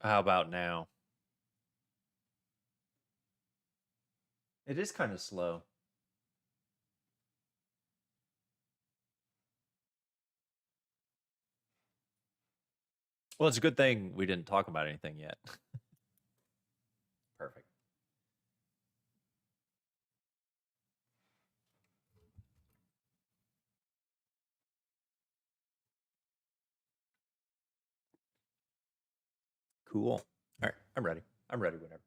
How about now? It is kind of slow. Well, it's a good thing we didn't talk about anything yet. Perfect. Cool. All right, I'm ready. I'm ready whenever.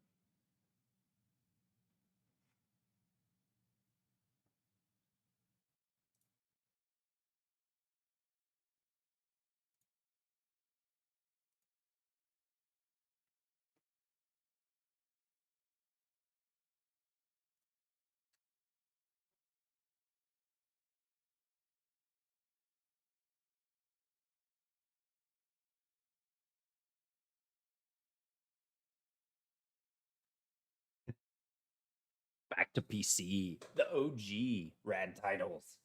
Back to PC, the OG rad titles.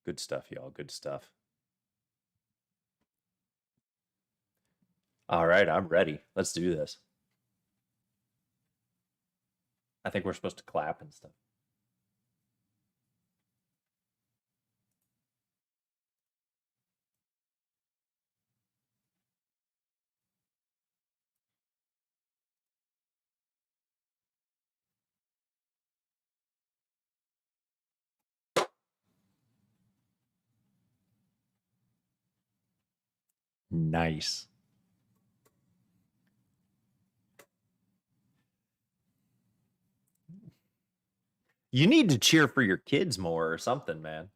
Good stuff, y'all. Good stuff. All right, I'm ready. Let's do this. I think we're supposed to clap and stuff. Nice. You need to cheer for your kids more or something, man.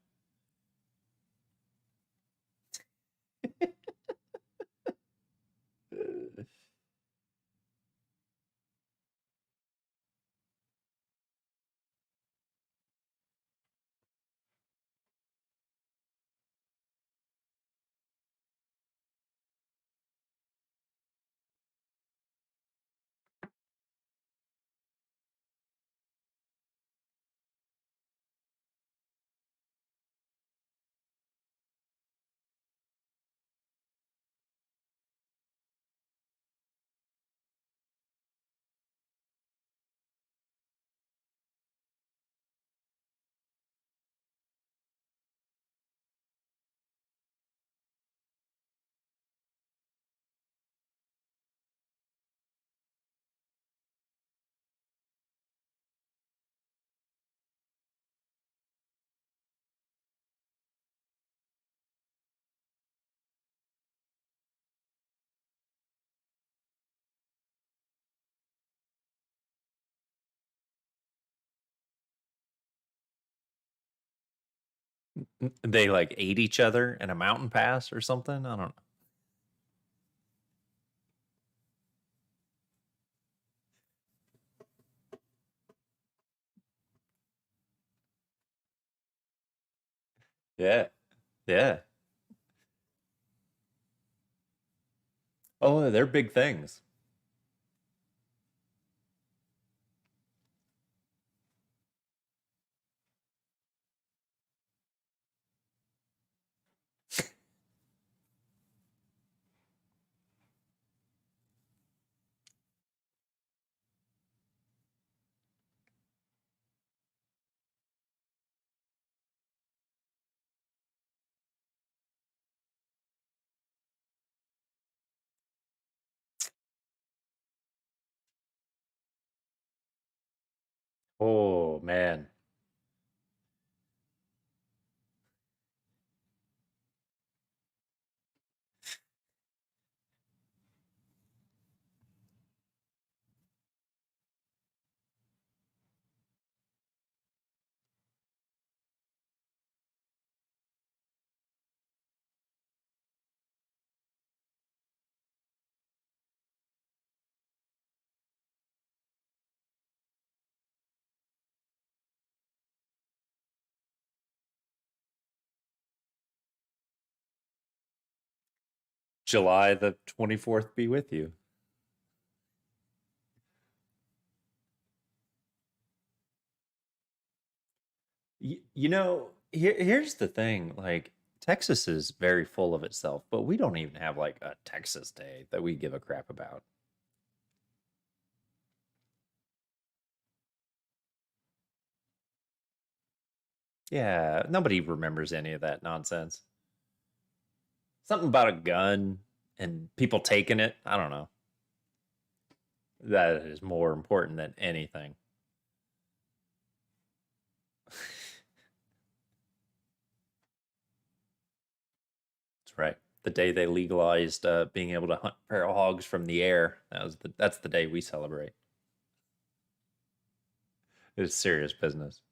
They like ate each other in a mountain pass or something. I don't know. Yeah. Yeah. Oh, they're big things. Oh, man. July the 24th be with you. You know, here's the thing. Like, Texas is very full of itself, but we don't even have like a Texas Day that we give a crap about. Yeah, nobody remembers any of that nonsense. Something about a gun and people taking it. I don't know. That is more important than anything. That's right. The day they legalized being able to hunt feral hogs from the air. That's the day we celebrate. It's serious business.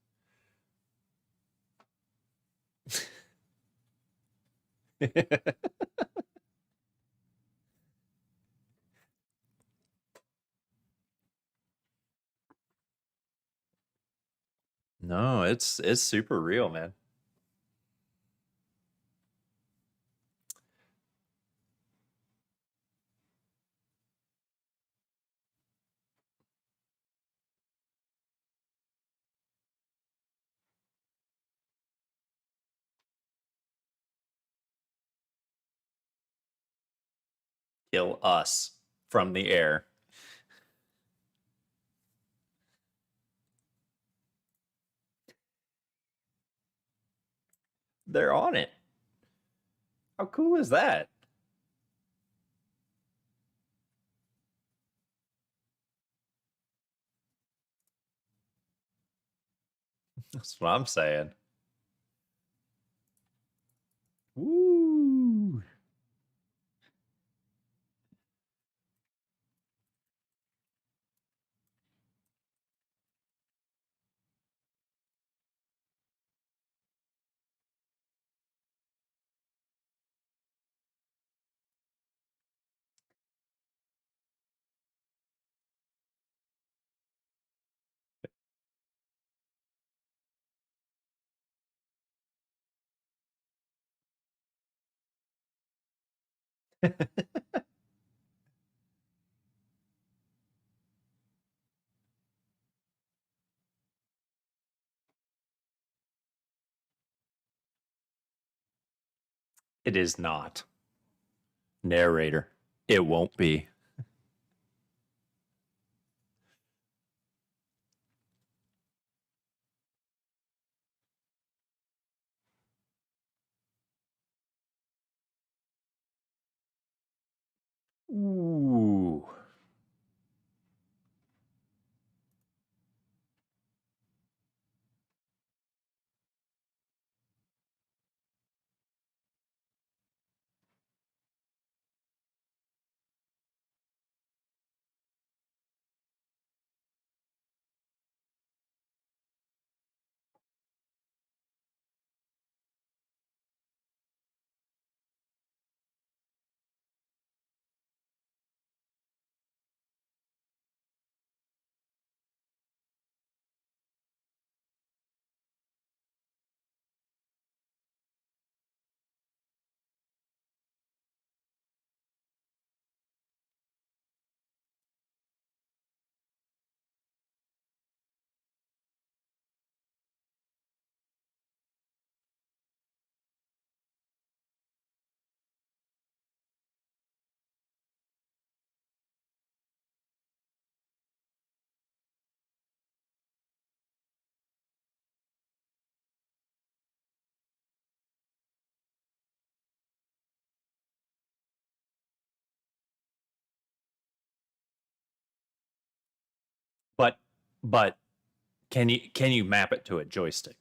No, it's super real, man. Kill us from the air. They're on it. How cool is that? That's what I'm saying. Woo! It is not. Narrator. It won't be. Ooh. But but can you map it to a joystick?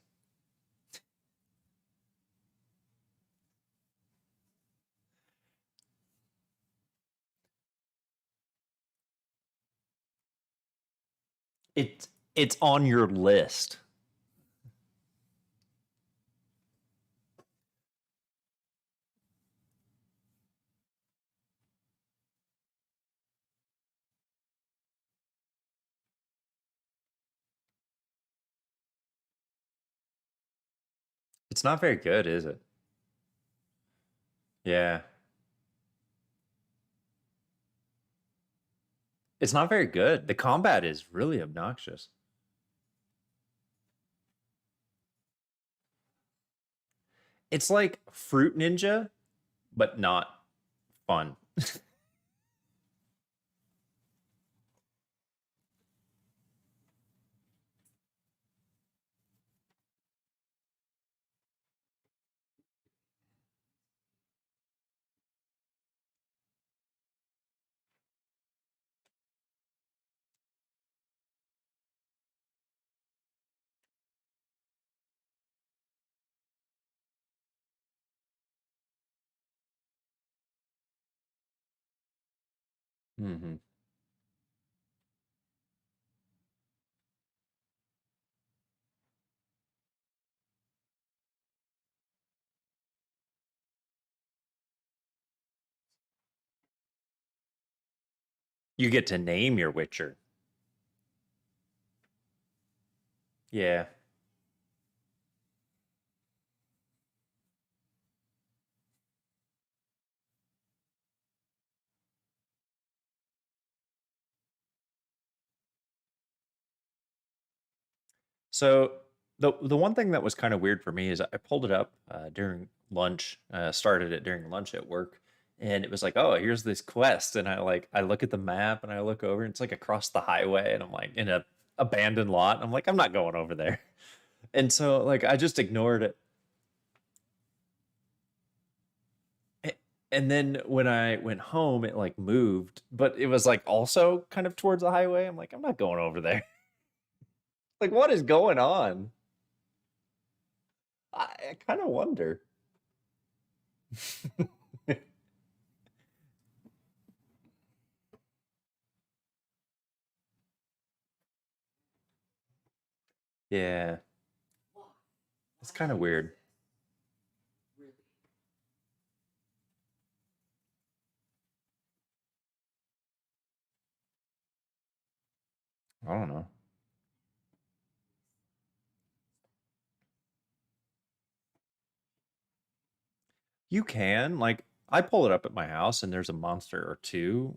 It's on your list. It's not very good, is it? Yeah. It's not very good. The combat is really obnoxious. It's like Fruit Ninja, but not fun. Hmm. You get to name your Witcher. Yeah. So the one thing that was kind of weird for me is I pulled it up during lunch, started it during lunch at work, and it was like, oh, here's this quest, and I look at the map and I look over, and it's like across the highway, and I'm like in a abandoned lot. And I'm like, I'm not going over there, and so like I just ignored it. A- And then when I went home, it like moved, but it was like also kind of towards the highway. I'm like, I'm not going over there. Like, what is going on? I kind of wonder. Yeah, it's kind of weird. I don't know. You can like I pull it up at my house and there's a monster or two,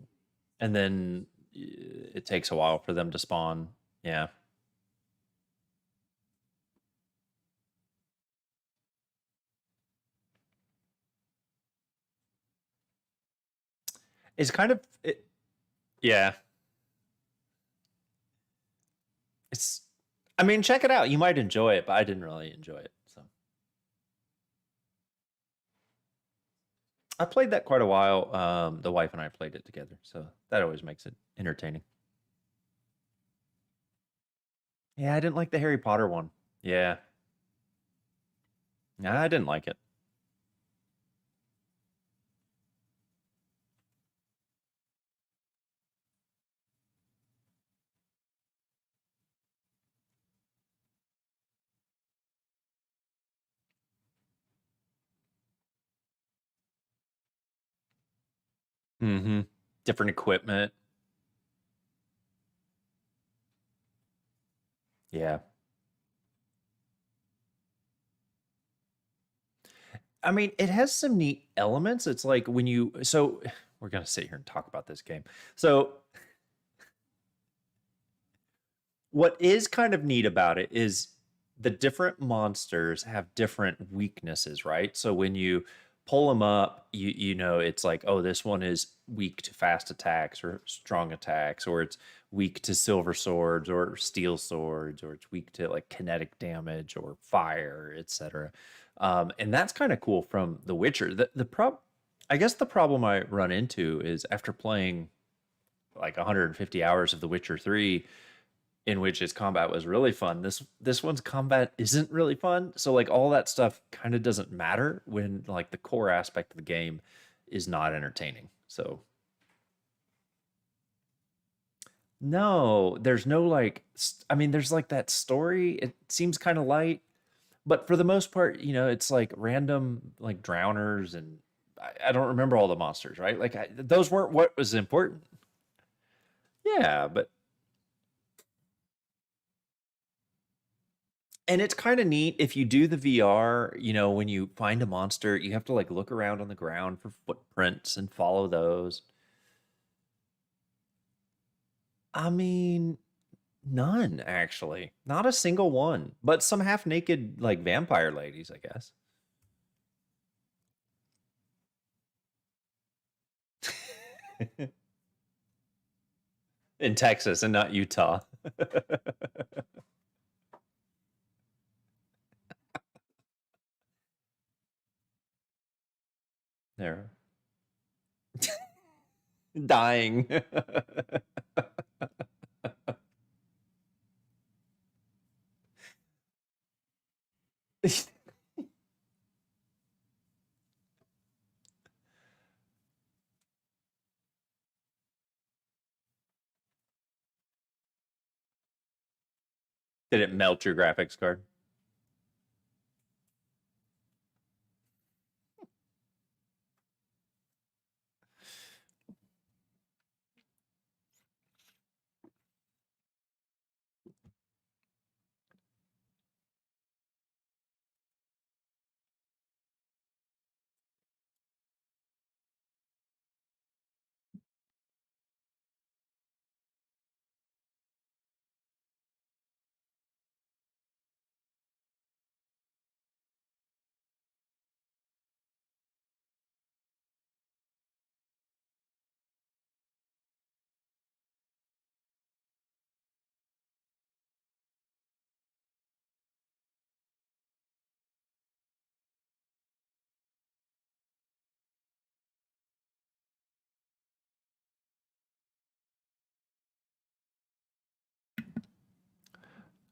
and then it takes a while for them to spawn. Yeah, it's kind of it. Yeah, it's. I mean, check it out. You might enjoy it, but I didn't really enjoy it. So I played that quite a while. The wife and I played it together, so that always makes it entertaining. Yeah, I didn't like the Harry Potter one. Yeah, yeah, I didn't like it. Mm-hmm. Different equipment. Yeah. I mean, it has some neat elements. It's like when you so we're gonna sit here and talk about this game. So what is kind of neat about it is the different monsters have different weaknesses, right? So when you pull them up, you know it's like, oh, this one is weak to fast attacks or strong attacks, or it's weak to silver swords or steel swords, or it's weak to like kinetic damage or fire, etc. And that's kind of cool from The Witcher. I guess the problem I run into is after playing like 150 hours of The Witcher 3, in which its combat was really fun. This one's combat isn't really fun. So like all that stuff kind of doesn't matter when like the core aspect of the game is not entertaining. So no, there's no like I mean there's like that story. It seems kind of light, but for the most part, it's like random like drowners and I don't remember all the monsters, right? Like those weren't what was important. Yeah, but and it's kind of neat if you do the VR, when you find a monster, you have to like look around on the ground for footprints and follow those. I mean, none actually. Not a single one, but some half naked like vampire ladies, I guess. In Texas and not Utah. There. Dying. Did it melt your graphics card?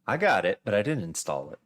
I got it, but I didn't install it.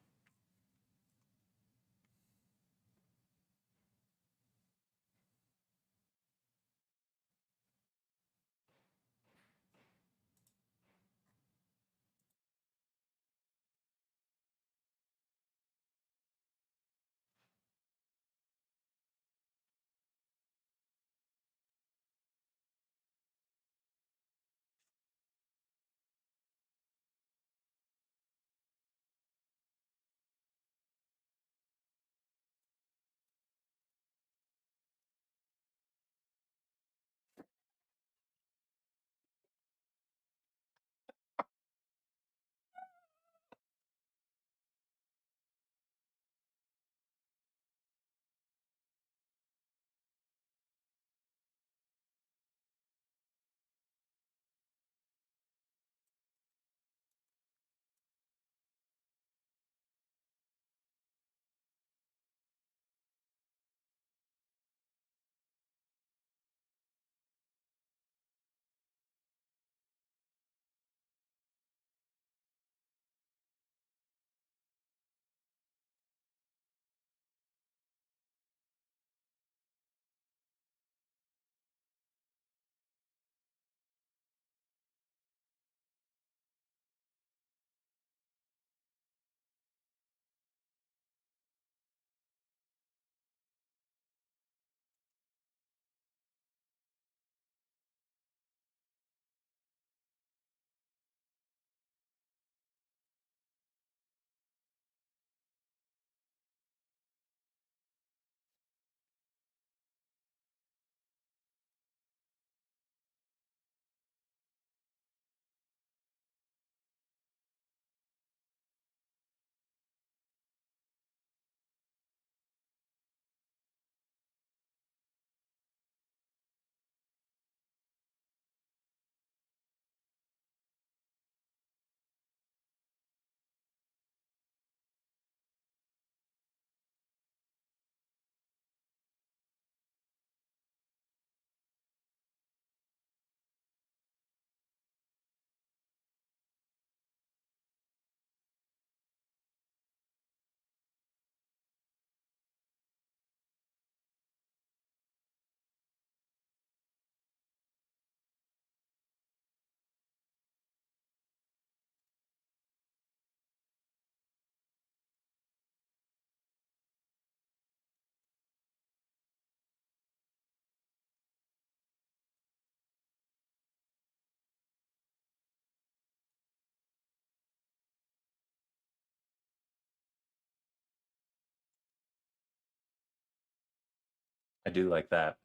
I do like that.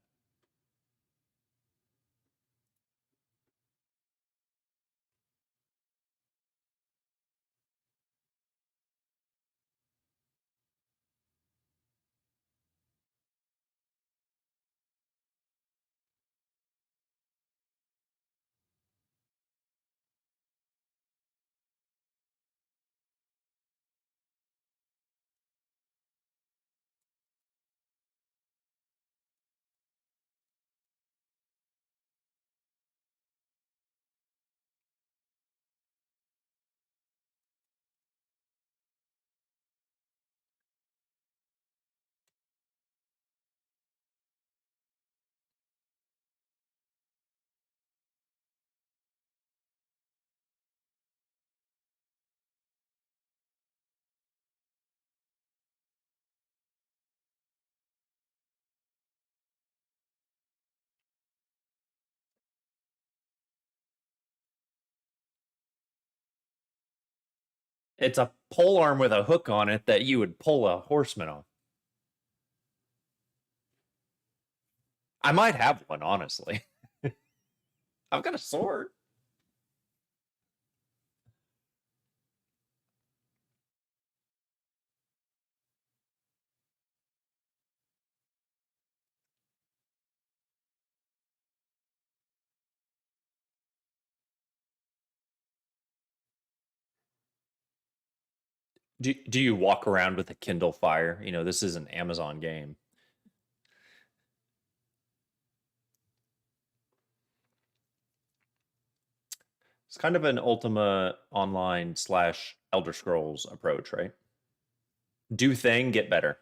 It's a pole arm with a hook on it that you would pull a horseman on. I might have one, honestly. I've got a sword. Do you walk around with a Kindle Fire? You know, this is an Amazon game. It's kind of an Ultima Online slash Elder Scrolls approach, right? Do thing, get better.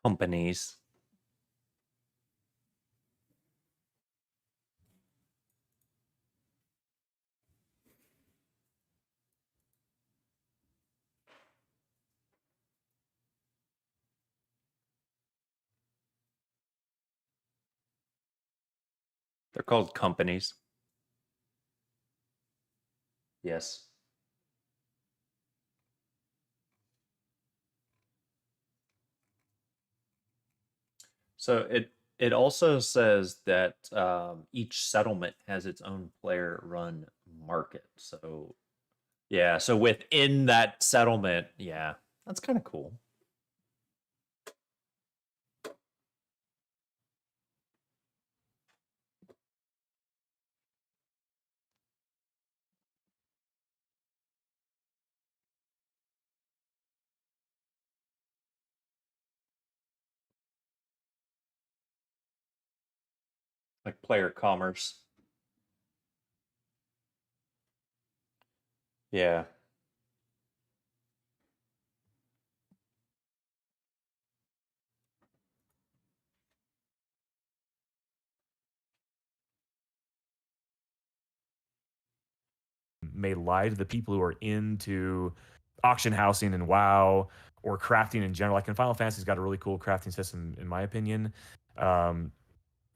Companies. They're called companies. Yes. So it also says that each settlement has its own player run market. So yeah, so within that settlement, yeah, that's kind of cool. Like player commerce. Yeah. May lie to the people who are into auction housing and WoW or crafting in general. Like in Final Fantasy's got a really cool crafting system, in my opinion. Um,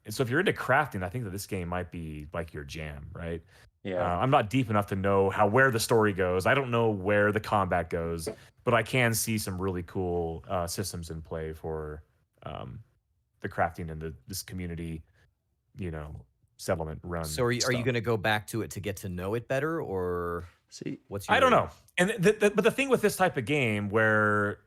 and so if you're into crafting, I think that this game might be like your jam, right? Yeah. I'm not deep enough to know where the story goes. I don't know where the combat goes, but I can see some really cool systems in play for the crafting and this community, you know, settlement run So are you stuff. gonna go back to it to get to know it better, or See, what's I don't your know. And but the thing with this type of game, where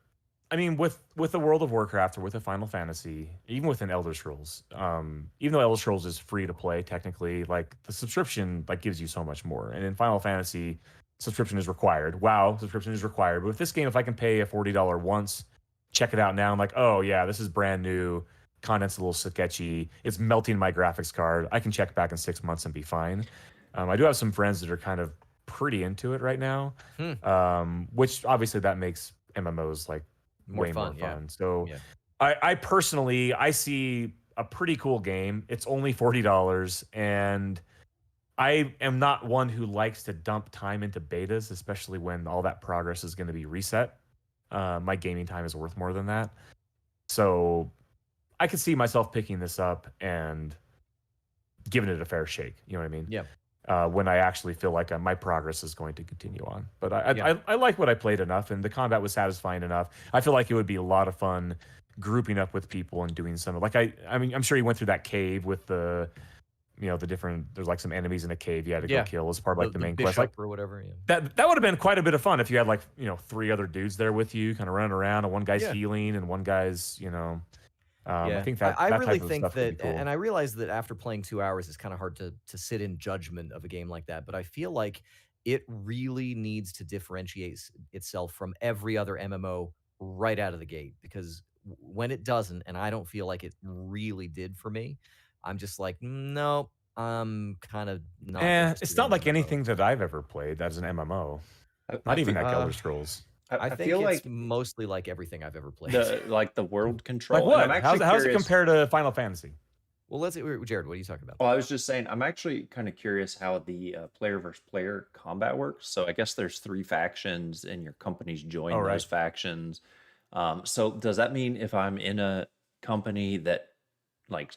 I mean, with the World of Warcraft or with a Final Fantasy, even with an Elder Scrolls, even though Elder Scrolls is free to play technically, like the subscription like gives you so much more. And in Final Fantasy, subscription is required. WoW subscription is required. But with this game, if I can pay a $40 once, check it out now, I'm like, oh yeah, this is brand new. Content's a little sketchy. It's melting my graphics card. I can check back in 6 months and be fine. I do have some friends that are kind of pretty into it right now, which obviously that makes MMOs like more way more fun? Yeah, fun. So yeah. I personally I see a pretty cool game. It's only $40, and I am not one who likes to dump time into betas, especially when all that progress is going to be reset. My gaming time is worth more than that. So I could see myself picking this up and giving it a fair shake. You know what I mean? Yeah. when I actually feel like my progress is going to continue on. But I, Yeah. I like what I played enough, and the combat was satisfying enough. I feel like it would be a lot of fun grouping up with people and doing some like I mean I'm sure you went through that cave with the the different there's like some enemies in a cave you had to go Yeah. kill as part of like the The main quest. Like bishop or whatever. Yeah. that would have been quite a bit of fun if you had like 3 other dudes there with you, kind of running around, and one guy's Yeah. healing and one guy's I Yeah, think I that really type of think stuff would be that, cool. and I realize that after playing 2 hours, it's kind of hard to sit in judgment of a game like that. But I feel like it really needs to differentiate itself from every other MMO right out of the gate. Because when it doesn't, and I don't feel like it really did for me, I'm just like, no, I'm kind of not interested It's in not an like MMO. anything that I've ever played that's an MMO. I Not even feel like Uh, Elder Scrolls. I I think feel it's like mostly like everything I've ever played. the world Like control, and I'm what? actually How's it curious. compare to Final Fantasy? Well, Jared, what are you talking about? Well, I was just saying, I'm actually kind of curious how the player versus player combat works. So I guess there's 3 factions, and your companies join Oh, those right. factions. So does that mean if I'm in a company that, like,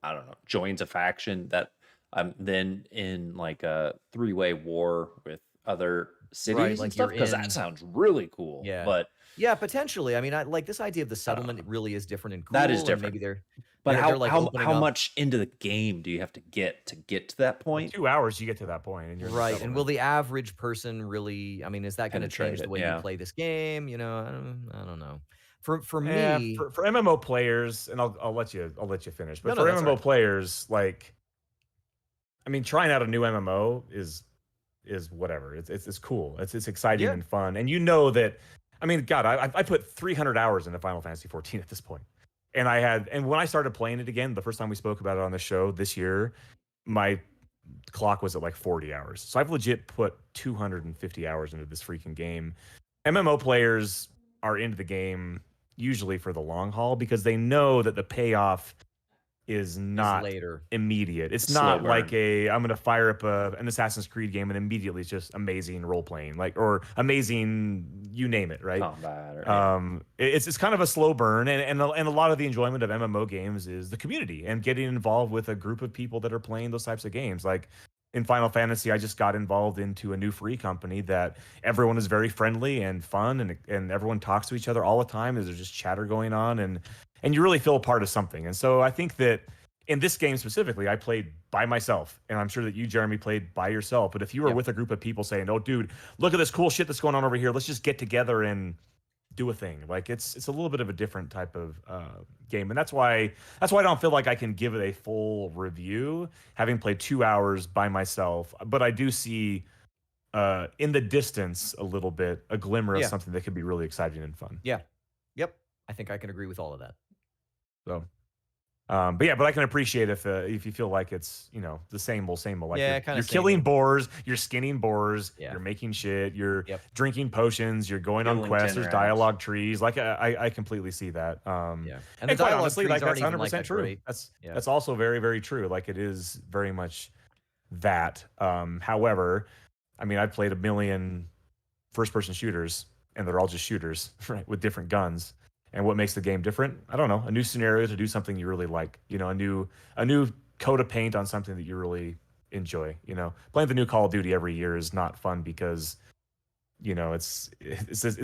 I don't know, joins a faction, that I'm then in like a 3-way war with other Right, cities and like stuff? you're Because that in. sounds really cool. Yeah. But Yeah, potentially. I mean, I like this idea of the settlement, uh, it really is different and that is cool, and different. maybe they're But they're like opening how up. much into the game do you have to get to that Well, point? 2 hours you get to that point and you're in the Right, and will settlement. the average person really, I mean, is that gonna Penetrate change the it, way you yeah. play this game? I don't know. For Yeah, me, for MMO players, and I'll let you finish. But no, for that's all MMO right. players, like I mean, trying out a new MMO is whatever. It's cool. It's exciting Yeah. and fun. And you know that I mean, God, I put 300 hours into Final Fantasy 14 at this point. And when I started playing it again, the first time we spoke about it on the show this year, my clock was at like 40 hours. So I've legit put 250 hours into this freaking game. MMO players are into the game usually for the long haul because they know that the payoff is Is not later. immediate. It's Slow not like burn. I'm going to fire up an Assassin's Creed game and immediately it's just amazing role playing, like, or amazing, you name it, right? Combat, or yeah. It's kind of a slow burn, and a lot of the enjoyment of MMO games is the community and getting involved with a group of people that are playing those types of games. Like in Final Fantasy, I just got involved into a new free company that everyone is very friendly and fun, and everyone talks to each other all the time. There's just chatter going on, and you really feel a part of something. And so I think that in this game specifically, I played by myself, and I'm sure that you, Jeremy, played by yourself. But if you were Yep. with a group of people saying, "Oh, dude, look at this cool shit that's going on over here. Let's just get together and do a thing," like it's a little bit of a different type of game, and that's why I don't feel like I can give it a full review, having played 2 hours by myself. But I do see in the distance a little bit a glimmer of Yeah. something that could be really exciting and fun. Yeah. Yep. I think I can agree with all of that. So. But yeah, but I can appreciate if you feel like it's the same old same old. Like Yeah, kinda you're killing samey. boars, you're skinning boars, Yeah. you're making shit, you're Yep. drinking potions, you're going on Killing quests. There's 10 rats. dialogue trees. Like I completely see that. Yeah. And the And quite dialogue honestly, trees like aren't that's even like 100% that true. great. That's Yeah. that's also very very true. Like it is very much that. However, I mean I've played a million first person shooters and they're all just shooters, right, with different guns. And what makes the game different? I don't know. A new scenario to do something you really like. A new coat of paint on something that you really enjoy. Playing the new Call of Duty every year is not fun because it's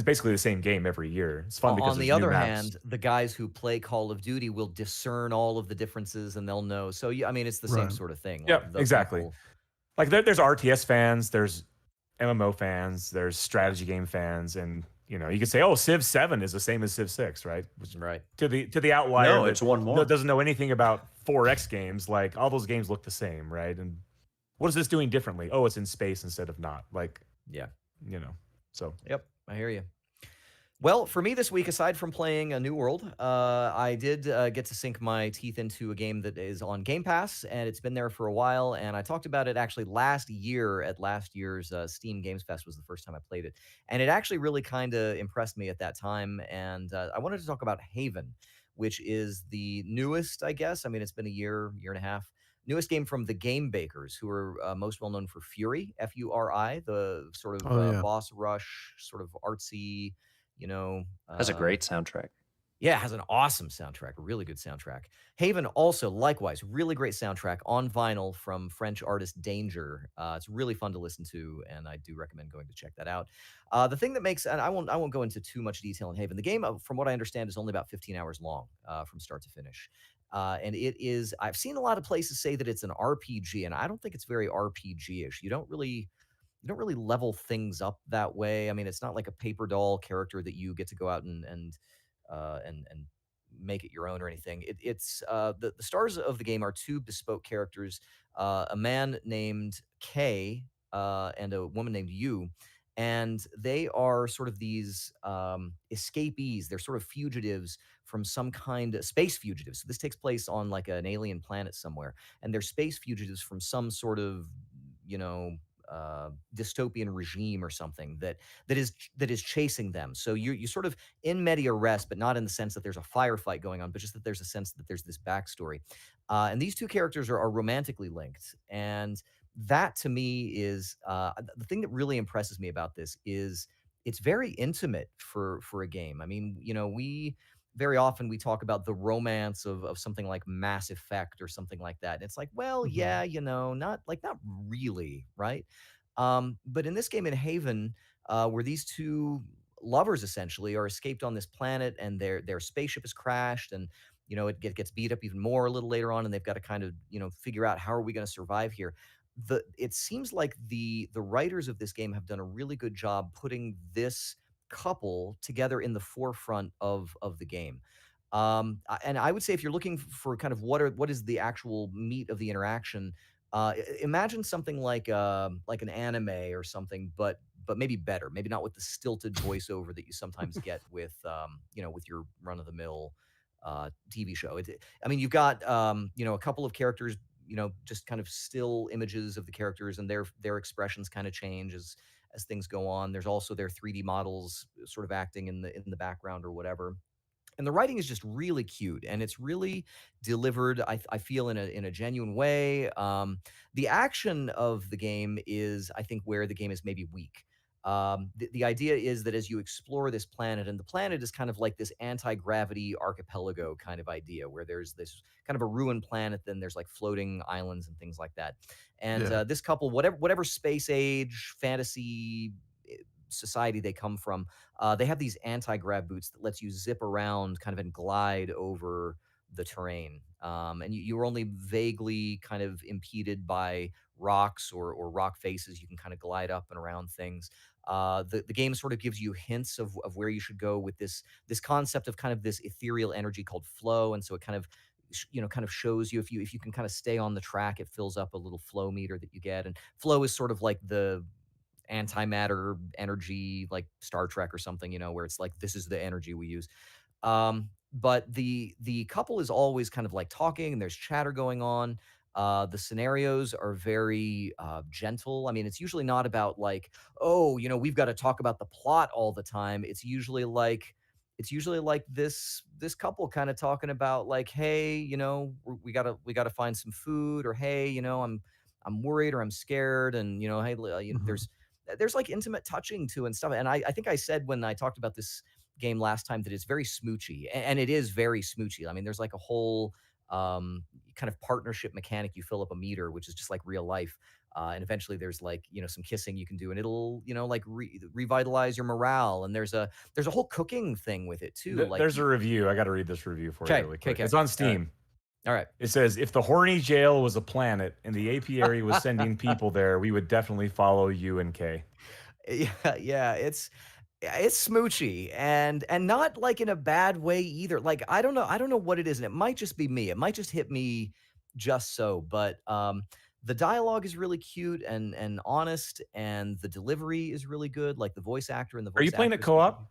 basically the same game every year. It's fun because On there's the new other maps. hand, the guys who play Call of Duty will discern all of the differences and they'll know. So yeah, I mean, it's the same Right. sort of thing. Yeah, Like the exactly. people, Like there's RTS fans, there's MMO fans, there's strategy game fans, and you could say, oh, Civ 7 is the same as Civ 6, right? Which, right? to the outlier No, that it's one more. doesn't know anything about 4X games, like all those games look the same, right? And what is this doing differently? Oh, it's in space instead of not. Like, Yeah. So Yep. I hear you. Well, for me this week, aside from playing a New World, I did get to sink my teeth into a game that is on Game Pass, and it's been there for a while. And I talked about it actually last year at last year's Steam Games Fest was the first time I played it, and it actually really kind of impressed me at that time. And I wanted to talk about Haven, which is the newest, I guess. I mean, it's been a year and a half. Newest game from the Game Bakers, who are most well known for Fury, Furi, the sort of Oh yeah. boss rush, sort of artsy. Has a great soundtrack. Yeah, it has an awesome soundtrack, a really good soundtrack. Haven also, likewise, really great soundtrack on vinyl from French artist Danger. It's really fun to listen to, and I do recommend going to check that out. The thing that makes, and I won't go into too much detail in Haven. The game, from what I understand, is only about 15 hours long from start to finish. And it is, I've seen a lot of places say that it's an RPG, and I don't think it's very RPG-ish. You don't really level things up that way. I mean, it's not like a paper doll character that you get to go out and make it your own or anything. It's the stars of the game are two bespoke characters, a man named Kay and a woman named Yu. And they are sort of these escapees. They're sort of fugitives from some kind of space fugitives. So this takes place on like an alien planet somewhere, and they're space fugitives from some sort of, you know, dystopian regime or something that is chasing them. So you sort of in media res, but not in the sense that there's a firefight going on, but just that there's a sense that there's this backstory. And these two characters are romantically linked, and that to me is the thing that really impresses me about this is it's very intimate for a game. I mean, we very often we talk about the romance of something like Mass Effect or something like that. And it's like, well, Mhm. yeah, not really, right? But in this game in Haven, where these two lovers essentially are escaped on this planet, and their spaceship has crashed, and it gets beat up even more a little later on, and they've got to kind of figure out how are we going to survive here. It seems like the writers of this game have done a really good job putting this couple together in the forefront of the game. And I would say if you're looking for kind of what is the actual meat of the interaction, imagine something like an anime or something, but maybe better. Maybe not with the stilted voiceover that you sometimes get with your run of the mill TV show. I mean, you've got a couple of characters, just kind of still images of the characters, and their expressions kind of change as things go on. There's also their 3D models sort of acting in the background or whatever. And the writing is just really cute, and it's really delivered, I feel, in a genuine way. The action of the game is, I think, where the game is maybe weak. The idea is that as you explore this planet, and the planet is kind of like this anti-gravity archipelago kind of idea, where there's this kind of a ruined planet, then there's like floating islands and things like that. And Yeah. this couple, whatever space age fantasy society they come from, they have these anti-grav boots that lets you zip around kind of and glide over the terrain. And you're only vaguely kind of impeded by rocks or rock faces. You can kind of glide up and around things. The game sort of gives you hints of where you should go with this concept of kind of this ethereal energy called flow. And so it kind of shows you if you can kind of stay on the track, it fills up a little flow meter that you get. And flow is sort of like the antimatter energy, like Star Trek or something, where it's like this is the energy we use. But the couple is always kind of like talking, and there's chatter going on. The scenarios are very gentle. I mean, it's usually not about like, oh, we've got to talk about the plot all the time. It's usually like this couple kind of talking about like, hey, we gotta find some food, or hey, I'm worried or I'm scared, and hey, Mhm. there's like intimate touching too and stuff. And I think I said when I talked about this game last time that it's very smoochy, and it is very smoochy. I mean, there's like a whole kind of partnership mechanic. You fill up a meter, which is just like real life. And eventually there's like, some kissing you can do, and it'll, like revitalize your morale. And there's a whole cooking thing with it too. Like There's a review. I got to read this review for you okay, really okay, quick. okay. It's on All right. Steam. All right. It says, if the horny jail was a planet and the apiary was sending people there, we would definitely follow you and Kay. Yeah, yeah, it's smoochy, and not like in a bad way either. Like I don't know what it is, and it might just be me. It might just hit me just so, but the dialogue is really cute and honest, and the delivery is really good. Like the voice actor and the Are you voice playing it actress are really good.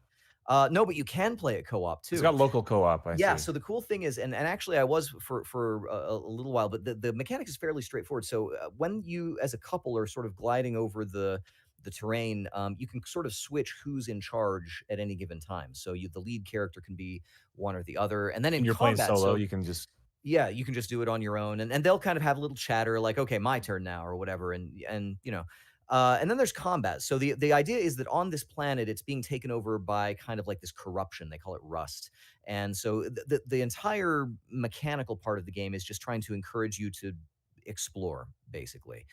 co-op? No, but you can play it co-op It's too. got local co-op, I Yeah, see. so the cool thing is, and actually I was for a little while, but the mechanic is fairly straightforward. So when you as a couple are sort of gliding over the terrain, you can sort of switch who's in charge at any given time. So the lead character can be one or the other, and then in And you're playing combat, solo, so you can just yeah, you can just do it on your own, and they'll kind of have a little chatter like, "Okay, my turn now," or whatever, and And then there's combat. So the idea is that on this planet, it's being taken over by kind of like this corruption. They call it rust. And so the entire mechanical part of the game is just trying to encourage you to explore, basically.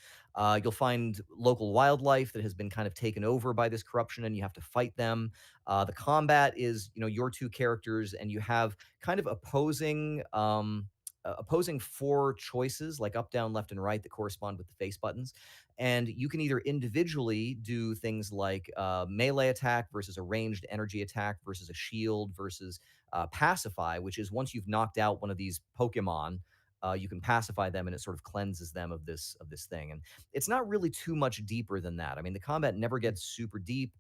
You'll find local wildlife that has been kind of taken over by this corruption, and you have to fight them. The combat is, your two characters, and you have kind of opposing four choices, like up, down, left, and right, that correspond with the face buttons. And you can either individually do things like melee attack versus a ranged energy attack versus a shield versus pacify, which is once you've knocked out one of these Pokemon, you can pacify them and it sort of cleanses them of this thing. And it's not really too much deeper than that. I mean, the combat never gets super deep.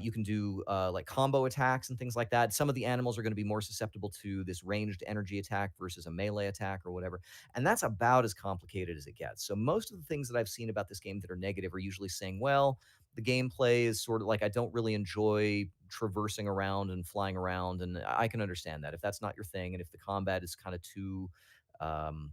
You can do like combo attacks and things like that. Some of the animals are going to be more susceptible to this ranged energy attack versus a melee attack or whatever. And that's about as complicated as it gets. So most of the things that I've seen about this game that are negative are usually saying, well, the gameplay is sort of like, I don't really enjoy traversing around and flying around. And I can understand that if that's not your thing. And if the combat is kind of too, um,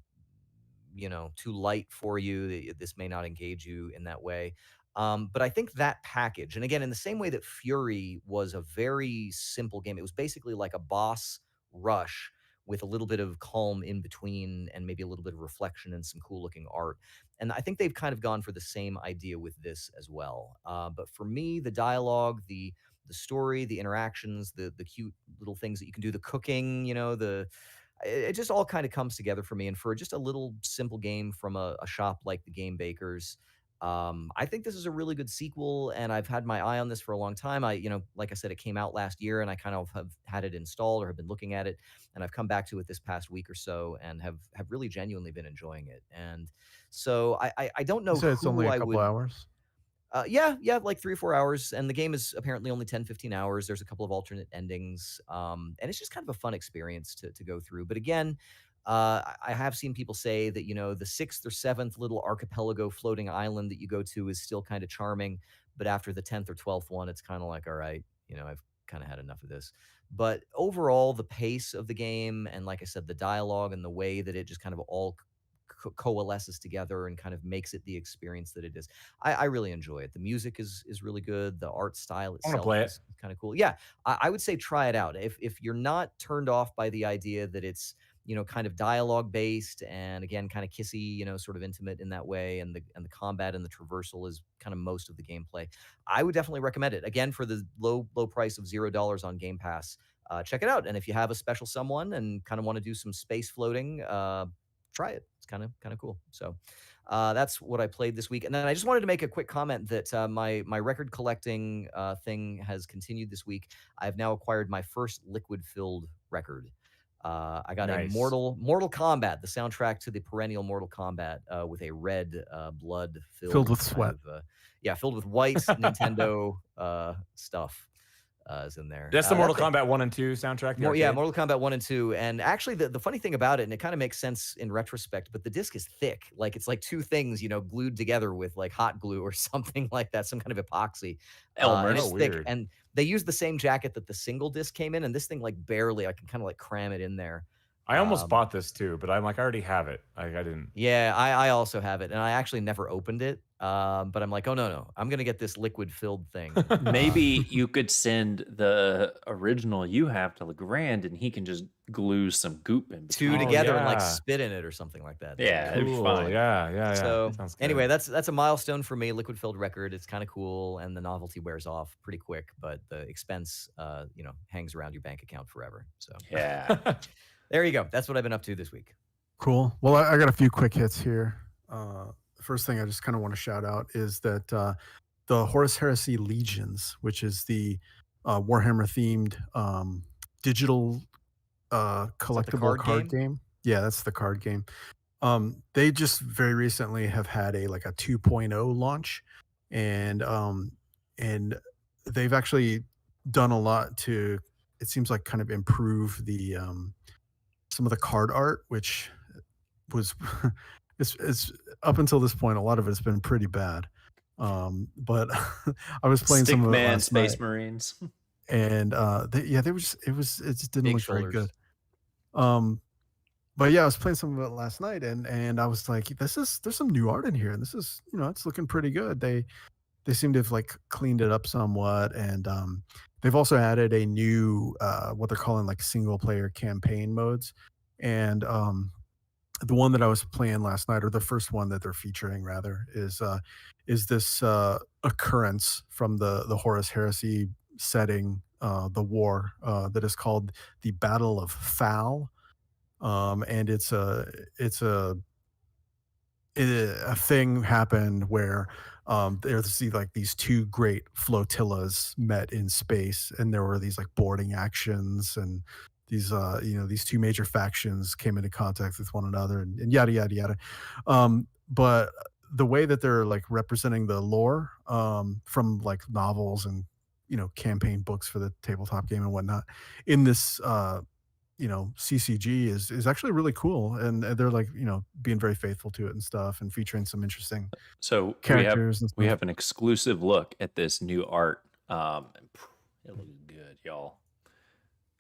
too light for you, this may not engage you in that way. But I think that package, and again, in the same way that Fury was a very simple game, it was basically like a boss rush with a little bit of calm in between and maybe a little bit of reflection and some cool looking art. And I think they've kind of gone for the same idea with this as well. But for me, the dialogue, the story, the interactions, the cute little things that you can do, the cooking, it just all kind of comes together for me. And for just a little simple game from a shop like the Game Bakers, I think this is a really good sequel, and I've had my eye on this for a long time. Like I said, it came out last year, and I kind of have had it installed or have been looking at it, and I've come back to it this past week or so, and have really genuinely been enjoying it. And so I don't know You said it's only who a I couple would. hours. Yeah, like 3 or 4 hours, and the game is apparently only 10, 15 hours. There's a couple of alternate endings, and it's just kind of a fun experience to go through. But again, I have seen people say that, the 6th or 7th little archipelago floating island that you go to is still kind of charming, but after the 10th or 12th one, it's kind of like, all right, I've kind of had enough of this. But overall, the pace of the game, and like I said, the dialogue and the way that it just kind of all coalesces together and kind of makes it the experience that it is. I really enjoy it. The music is really good. The art style I want to itself play it. is kind of cool. Yeah, I would say try it out. If you're not turned off by the idea that it's kind of dialogue based and again kind of kissy, sort of intimate in that way, and the combat and the traversal is kind of most of the gameplay, I would definitely recommend it. Again, for the low price of $0 on Game Pass, check it out. And if you have a special someone and kind of want to do some space floating, try it. It's kind of cool. So that's what I played this week. And then I just wanted to make a quick comment that my record collecting thing has continued this week. I've now acquired my first liquid-filled record. I got a Nice. Mortal Kombat, the soundtrack to the perennial Mortal Kombat, with a red blood Filled with sweat. filled with white Nintendo stuff. Is in there. That's the Mortal That's it. Kombat 1 and 2 soundtrack. the Yeah, arcade? Mortal Kombat 1 and 2. And actually, the funny thing about it, and it kind of makes sense in retrospect, but the disc is thick. Like, it's like two things, glued together with like hot glue or something like that, some kind of epoxy. Elmer's. And it's Oh, thick. weird. And they use the same jacket that the single disc came in, and this thing, like, barely, I can kind of like cram it in there. I almost bought this too, but I'm like, I already have it. I didn't. Yeah, I also have it, and I actually never opened it. But I'm like, oh, no, I'm going to get this liquid-filled thing. Maybe you could send the original you have to LeGrand, and he can just glue some goop in two between. together and like yeah. spit in it or something like that. Yeah, it'd be Cool. fine. Yeah. So Sounds good. anyway, that's a milestone for me. Liquid filled record. It's kind of cool, and the novelty wears off pretty quick, but the expense, hangs around your bank account forever. So Yeah. there you go. That's what I've been up to this week. Cool. Well, I got a few quick hits here. First thing I just kind of want to shout out is that the Horace Heresy Legions, which is the Warhammer themed digital collectible card game. Yeah, that's the card game. They just very recently have had a 2.0 launch, and they've actually done a lot to, it seems like, kind of improve the some of the card art, which was it's up until this point, a lot of it's been pretty bad. But I was playing some of it Stickman last Space night, Marines. and they were just it just didn't Big look very shoulders. good. but yeah, I was playing some of it last night, and I was like, there's some new art in here, and this is, it's looking pretty good. They seem to have like cleaned it up somewhat, and they've also added a new what they're calling like single player campaign modes, and the one that I was playing last night, or the first one that they're featuring rather, is this occurrence from the Horus Heresy setting, the war that is called the Battle of Fal, and a thing happened where there's these two great flotillas met in space, and there were these like boarding actions, and these two major factions came into contact with one another, and yada yada yada. But the way that they're like representing the lore from like novels and campaign books for the tabletop game and whatnot in this CCG is actually really cool, and they're like being very faithful to it and stuff, and featuring some interesting So characters and we stuff. have an exclusive look at this new art. It looks good, y'all.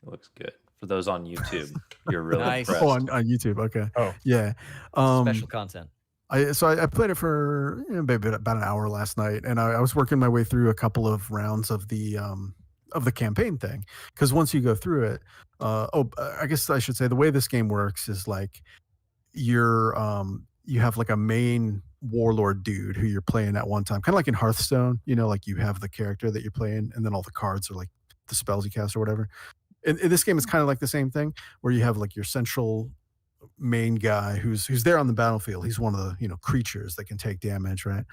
It looks good. For those on YouTube, you're really Nice. impressed. Oh, on YouTube. Okay. Oh. Yeah. Special content. I played it for maybe about an hour last night, and I was working my way through a couple of rounds of the campaign thing, because once you go through it, I guess I should say the way this game works is like you have like a main warlord dude who you're playing at one time, kind of like in Hearthstone, like you have the character that you're playing, and then all the cards are like the spells you cast or whatever. In this game, it's kind of like the same thing, where you have like your central main guy who's there on the battlefield. He's one of the creatures that can take damage, right?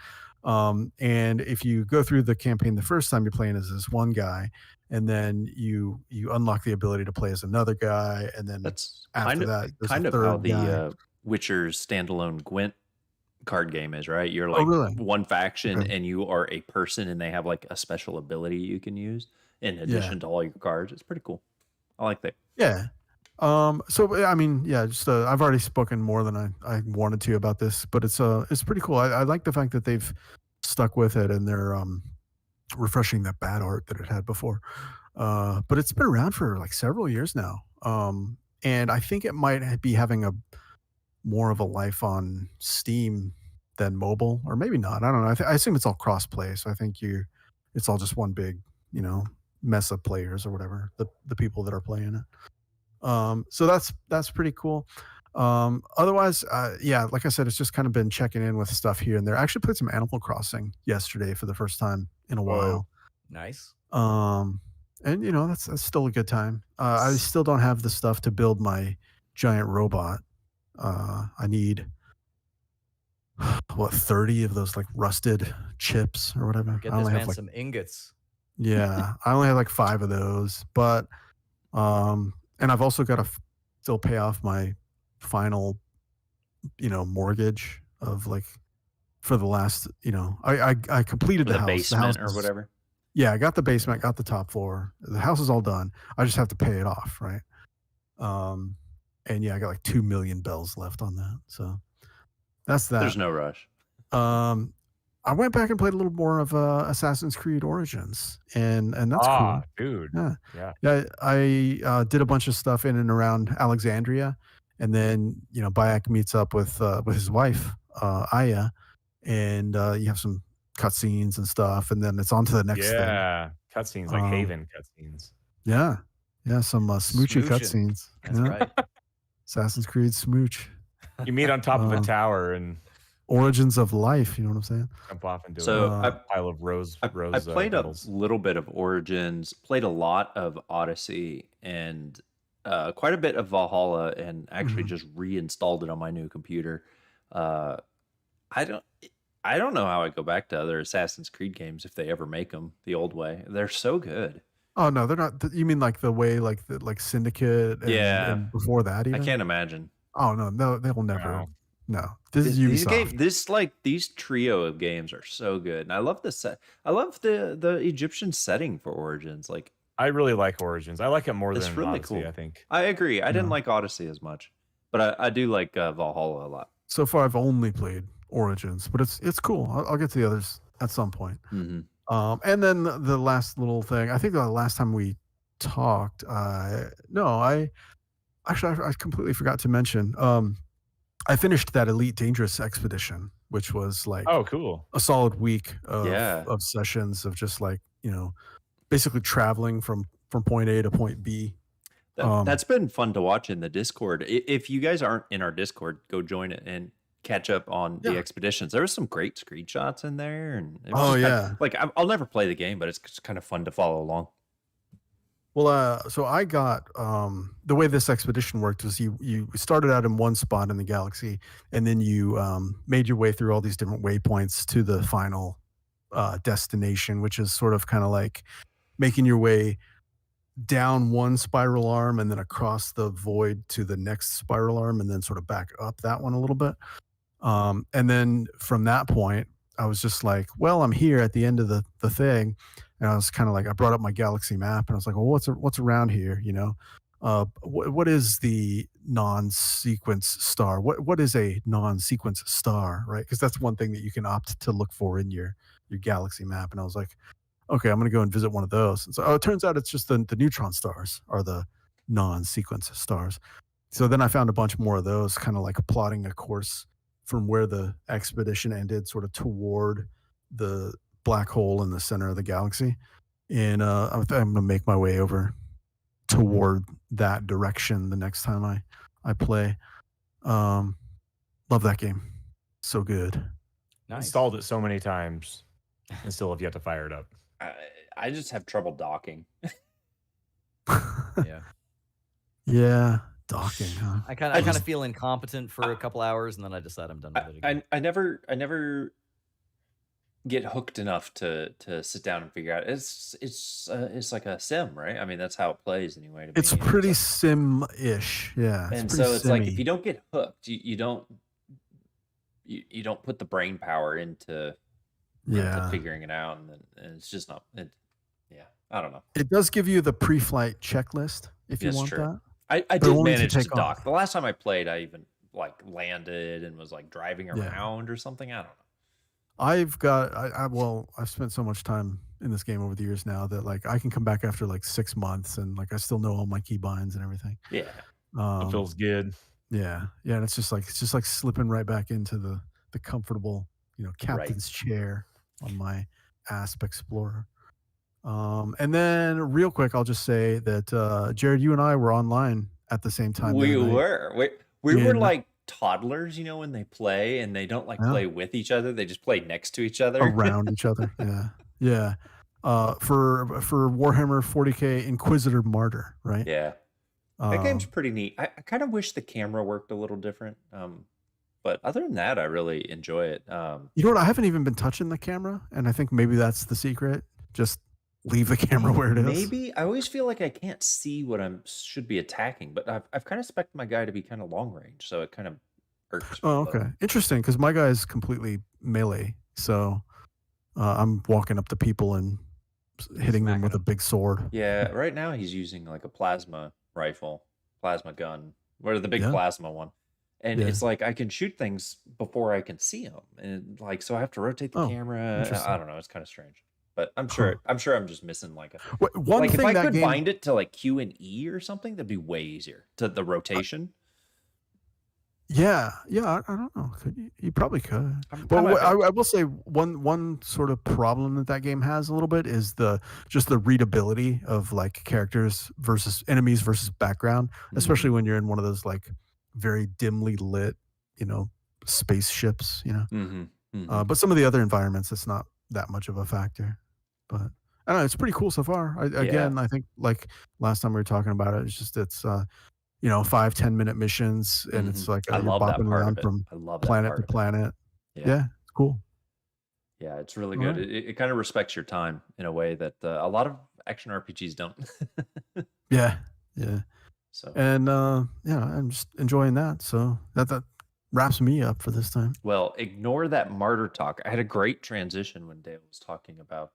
And if you go through the campaign the first time, you're playing as this one guy, and then you unlock the ability to play as another guy, and then That's after that, there's kind a of how third guy. the Witcher's standalone Gwent card game is, right? You're Oh, like really? one faction, Okay. and you are a person, and they have like a special ability you can use in addition to all your cards. It's pretty cool. I like that. Yeah. So I mean, yeah, just I've already spoken more than I wanted to about this, but it's pretty cool. I like the fact that they've stuck with it, and they're refreshing that bad art that it had before. But it's been around for like several years now. And I think it might be having a more of a life on Steam than mobile, or maybe not. I don't know. I assume it's all cross play, so I think it's all just one big, mess of players or whatever, the people that are playing it. So that's pretty cool. Otherwise, yeah, like I said, it's just kind of been checking in with stuff here and there. I actually played some Animal Crossing yesterday for the first time in a while. Nice. And that's still a good time. I still don't have the stuff to build my giant robot. I need 30 of those like rusted chips or whatever. Get I this only man have like some ingots. yeah, I only have like 5 of those, but and I've also got to still pay off my final mortgage of like for the last I completed For the the house. basement or is- whatever. Yeah, I got the basement, got the top floor. The house is all done. I just have to pay it off, right? And yeah, I got like 2 million bells left on that. So that's that. There's no rush. I went back and played a little more of Assassin's Creed Origins, and that's cool. Dude. Yeah. Yeah, I did a bunch of stuff in and around Alexandria, and then Bayek meets up with his wife Aya, and you have some cutscenes and stuff, and then it's on to the next thing. Yeah. Cutscenes, like Haven cutscenes. Yeah, some smoochy Smooching. cutscenes. That's Yeah. right. Assassin's Creed smooch. You meet on top of a tower and Origins of life. You know what I'm saying? jump off into So a pile of rose. I played a little bit of Origins, played a lot of Odyssey, and quite a bit of Valhalla, and actually just reinstalled it on my new computer. I don't know how I go back to other Assassin's Creed games if they ever make them the old way. They're so good. Oh no, they're not. You mean like the way like Syndicate? Yeah. and before that, even? I can't imagine. Oh no, they will never. Wow. No, this is Ubisoft. These trio of games are so good, and I love the set. I love the Egyptian setting for Origins. Like, I really like Origins. I like it more it's than really Odyssey, cool. I think. I agree. I didn't Yeah. like Odyssey as much, but I do like Valhalla a lot. So far, I've only played Origins, but it's cool. I'll get to the others at some point. Mm-hmm. And then the last little thing. I think the last time we talked, Actually, I completely forgot to mention. I finished that Elite Dangerous expedition, which was like Oh, cool. a solid week Yeah. of sessions of just like basically traveling from point A to point B. That's been fun to watch in the Discord. If you guys aren't in our Discord, go join it and catch up on the Yeah. expeditions. There was some great screenshots in there, and it was Oh just yeah. like I'll never play the game, but it's just kind of fun to follow along. Well, so I got the way this expedition worked was you started out in one spot in the galaxy, and then you made your way through all these different waypoints to the final destination, which is sort of kind of like making your way down one spiral arm and then across the void to the next spiral arm, and then sort of back up that one a little bit. And then from that point, I was just like, well, I'm here at the end of the thing. And I was kind of like, I brought up my galaxy map and I was like, well, what's around here? What is the non-sequence star? What is a non-sequence star, right? Because that's one thing that you can opt to look for in your galaxy map. And I was like, okay, I'm going to go and visit one of those. And so it turns out it's just the neutron stars are the non-sequence stars. So then I found a bunch more of those, kind of like plotting a course from where the expedition ended, sort of toward the black hole in the center of the galaxy. And I'm going to make my way over toward that direction the next time I play. Love that game. So good. Nice. Installed it so many times and still have yet to fire it up. I just have trouble docking. Yeah. Yeah. Docking, huh? I kind of feel incompetent for a couple hours, and then I decide I'm done with it again. I never get hooked enough to sit down and figure out. It's like a sim, right? I mean, that's how it plays anyway. To It's me. pretty sim-ish, yeah. And so it's like if you don't get hooked, you don't put the brain power into figuring it out, and it's just not. I don't know. It does give you the pre-flight checklist if you want that. I did manage to dock. The last time I played, I even like landed and was like driving around or something. I don't know. I've spent so much time in this game over the years now that like I can come back after like 6 months and like I still know all my keybinds and everything. Yeah. It feels good. Yeah. Yeah. And it's just like slipping right back into the comfortable, captain's chair on my Asp Explorer. And then real quick, I'll just say that Jared, you and I were online at the same time. We were like toddlers, when they play and they don't play with each other, they just play next to each other, around each other. Yeah. For Warhammer 40K Inquisitor Martyr, right? Yeah. That game's pretty neat. I kind of wish the camera worked a little different. But other than that, I really enjoy it. You know what? I haven't even been touching the camera, and I think maybe that's the secret. Just leave the camera where it is. Maybe I always feel like I can't see what I should be attacking, but I've kind of spec'd my guy to be kind of long range, so it kind of irks me. Oh, okay. Interesting, because my guy is completely melee, so I'm walking up to people and hitting them with a big sword. Yeah, right now he's using like a plasma rifle, plasma gun, or the big plasma one. And it's like I can shoot things before I can see them, and like so I have to rotate the camera. I don't know, it's kind of strange. But I'm sure I'm just missing like a one thing if I that could game... bind it to like Q and E or something, that'd be way easier to the rotation. Yeah, I don't know. You probably could. But I will say one sort of problem that game has a little bit is just the readability of like characters versus enemies versus background, especially when you're in one of those like very dimly lit, spaceships. But some of the other environments, it's not that much of a factor. But I don't know, it's pretty cool so far. I think like last time we were talking about it, it's 5-10 minute missions, and it's like I you're love that bopping part around of it. from I love planet that to part planet. of it. Yeah, it's cool. Yeah, it's really good. It kind of respects your time in a way that a lot of action RPGs don't. Yeah. So and I'm just enjoying that. So that wraps me up for this time. Well, ignore that Martyr talk. I had a great transition when Dale was talking about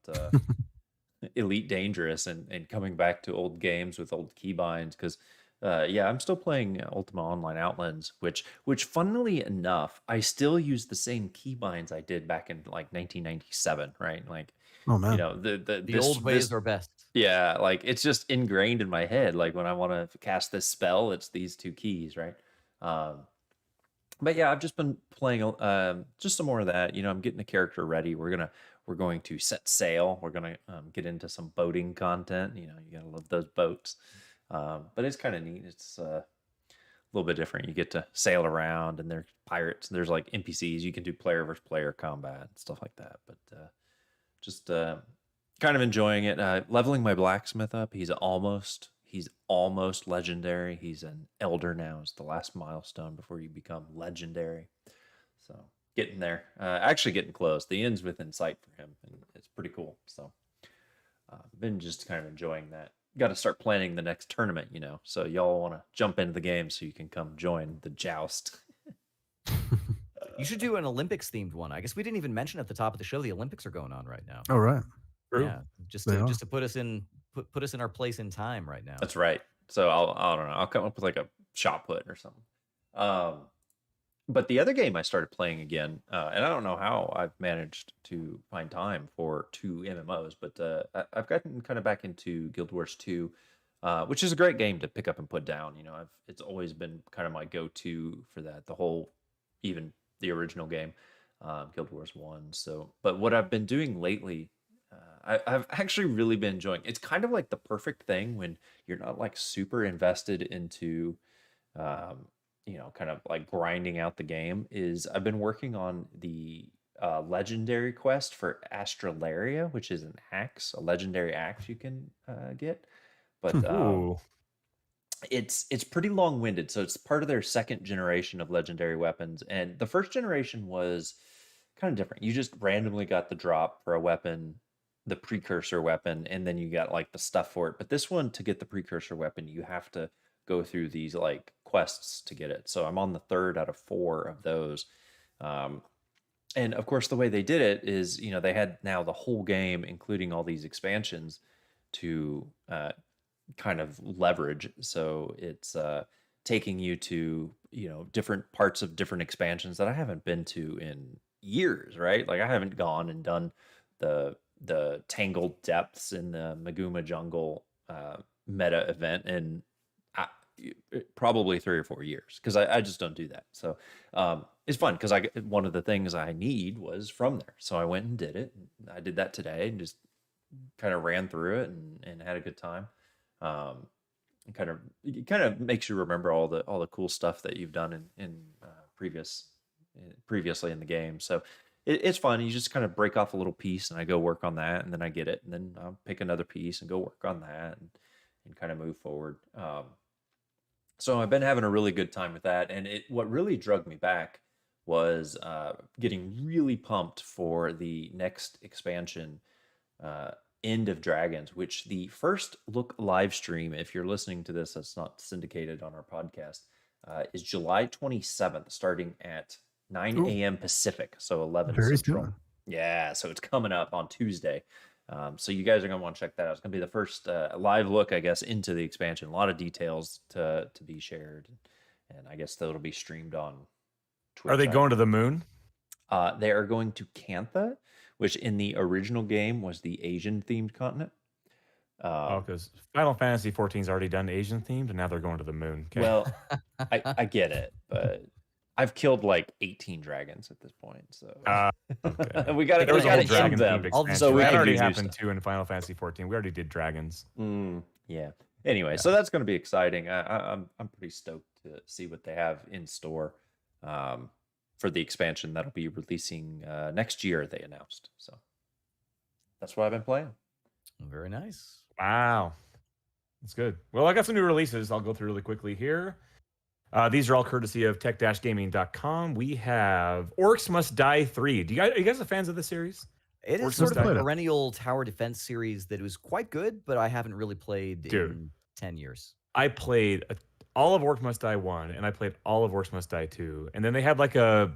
Elite Dangerous and coming back to old games with old keybinds, because Yeah, I'm still playing Ultima Online Outlands, which funnily enough, I still use the same keybinds I did back in like 1997, right? Like, Oh you man. know, the The old ways are best. yeah, like it's just ingrained in my head. Like when I want to cast this spell, it's these two keys, right? Um, but yeah, I've just been playing just some more of that. You know, I'm getting the character ready. We're going to set sail. We're gonna get into some boating content. You know, you gotta love those boats. But it's kind of neat. It's a little bit different. You get to sail around, and there's pirates. And there's like NPCs. You can do player versus player combat and stuff like that. But just kind of enjoying it. Leveling my blacksmith up. He's almost legendary. He's an elder now. It's the last milestone before you become legendary. So getting there. Actually getting close. The end's within sight for him, and it's pretty cool. So been just kind of enjoying that. Got to start planning the next tournament, you know. So y'all want to jump into the game so you can come join the joust. You should do an Olympics themed one. I guess we didn't even mention at the top of the show the Olympics are going on right now. All right. True. Yeah, just They are. to put us in put us in our place in time right now. That's right. So I don't know. I'll come up with like a shot put or something. But the other game I started playing again, and I don't know how I've managed to find time for 2 MMOs, but I've gotten kind of back into Guild Wars 2, which is a great game to pick up and put down. You know, it's always been kind of my go-to for that. The whole, even the original game, Guild Wars 1. So, but what I've been doing lately, I've actually really been enjoying. It's kind of like the perfect thing when you're not like super invested into you know, kind of like grinding out the game. Is I've been working on the legendary quest for Astralaria, which is an axe, a legendary axe you can get. But Ooh. it's pretty long-winded, so it's part of their second generation of legendary weapons. And the first generation was kind of different. You just randomly got the drop for a weapon, the precursor weapon, and then you got like the stuff for it. But this one, to get the precursor weapon, you have to go through these like quests to get it. So I'm on the 3rd out of 4 of those. And of course, the way they did it is, you know, they had now the whole game, including all these expansions, to kind of leverage. So it's taking you to, you know, different parts of different expansions that I haven't been to in years, right? Like I haven't gone and done the Tangled Depths in the Maguma Jungle meta event in probably 3 or 4 years, because I just don't do that. So it's fun because one of the things I need was from there. So I went and did it. I did that today and just kind of ran through it and had a good time. It kind of makes you remember all the cool stuff that you've done in previously in the game. So it's fun. You just kind of break off a little piece, and I go work on that, and then I get it, and then I'll pick another piece and go work on that, and kind of move forward. So I've been having a really good time with that, and what really drug me back was getting really pumped for the next expansion, End of Dragons, which the first look live stream, if you're listening to this, that's not syndicated on our podcast, is July 27th, starting at 9 Ooh. a.m. Pacific, so 11 Very Central. soon. Yeah, so it's coming up on Tuesday. So you guys are going to want to check that out. It's going to be the first live look, I guess, into the expansion. A lot of details to be shared, and I guess that'll be streamed on Twitch. Are they going to the moon? They are going to Cantha, which in the original game was the Asian-themed continent. Because Final Fantasy 14's already done Asian themed, and now they're going to the moon. Okay. Well, I get it, but I've killed like 18 dragons at this point, so okay. we got There was a whole to dragon them. themed All expansion. so we that can already do new happened stuff. too in Final Fantasy 14. We already did dragons. Yeah. Anyway, so that's going to be exciting. I'm pretty stoked to see what they have in store for the expansion that'll be releasing next year. They announced, so that's what I've been playing. Very nice. Wow. That's good. Well, I got some new releases. I'll go through really quickly here. These are all courtesy of tech-gaming.com. We have Orcs Must Die 3. Are you guys fans of this series? It Or is sort of just a like- perennial tower defense series that was quite good, but I haven't really played in 10 years. I played all of Orcs Must Die 1, and I played all of Orcs Must Die 2. And then they had like a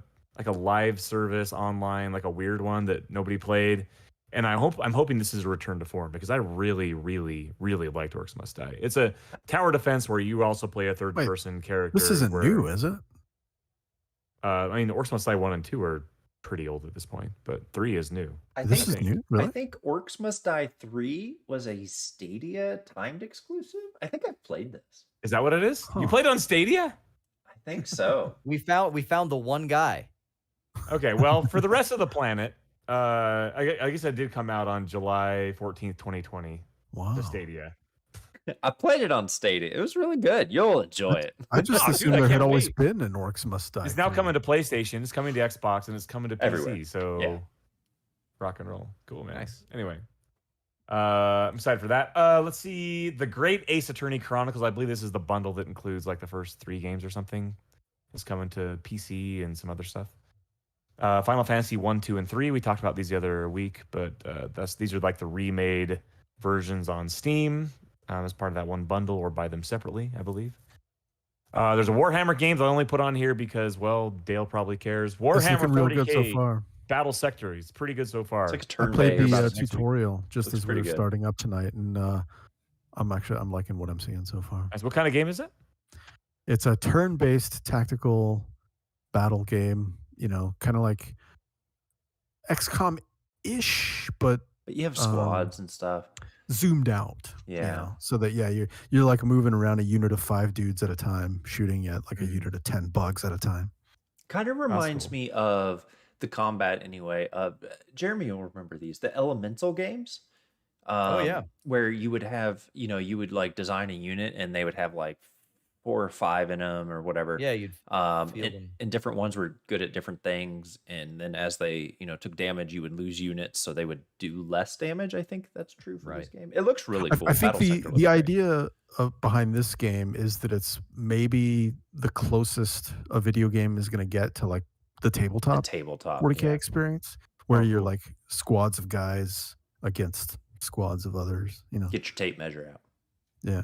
live service online, like a weird one that nobody played. And I'm hoping this is a return to form because I really, really, really liked Orcs Must Die. It's a tower defense where you also play a third person character. This isn't new, is it? I mean, Orcs Must Die 1 and 2 are pretty old at this point, but 3 is new. This is new, really? I think Orcs Must Die 3 was a Stadia timed exclusive. I think I've played this. Is that what it is? Huh. You played on Stadia? I think so. We found the one guy. Okay, well, for the rest of the planet, I guess that did come out on July 14th, 2020. Wow. To Stadia. I played it on Stadia. It was really good. You'll enjoy it. I just Oh, assumed dude, I there had can't always wait. been an Orcs Must Die. It's now 3. coming to PlayStation, it's coming to Xbox, and it's coming to PC. Everywhere. So Yeah. rock and roll. Cool, man. Nice. Anyway. I'm excited for that. Let's see. The Great Ace Attorney Chronicles. I believe this is the bundle that includes like the first 3 games or something. It's coming to PC and some other stuff. Final Fantasy 1, 2, and 3. We talked about these the other week, but these are like the remade versions on Steam as part of that one bundle, or buy them separately, I believe. There's a Warhammer game that I only put on here because, well, Dale probably cares. It's Warhammer looking real 40K good so far. Battle Sector. It's pretty good so far. It's like a I played turn-based. the next week. tutorial just Looks as we pretty were good. starting up tonight, and I'm liking what I'm seeing so far. Nice. What kind of game is it? It's a turn-based tactical battle game. You know, kind of like XCOM-ish, but But you have squads and stuff. zoomed out. you Yeah. know, so that you're like moving around a unit of 5 dudes at a time, shooting at like a unit of 10 bugs at a time. Kind of reminds cool. me of the combat anyway. Jeremy will remember these. The Elemental games. Yeah. Where you would have, you would like design a unit and they would have like 4 or 5 in them or whatever. Yeah, you'd And, field them. and different ones were good at different things. And then as they, took damage, you would lose units, so they would do less damage. I think that's true for this game. It looks really cool. I think Battle the Sector looks the great. idea behind this game is that it's maybe the closest a video game is going to get to like the The tabletop tabletop. 40K yeah. experience, where you're cool. like squads of guys against squads of others. Get your tape measure out. Yeah.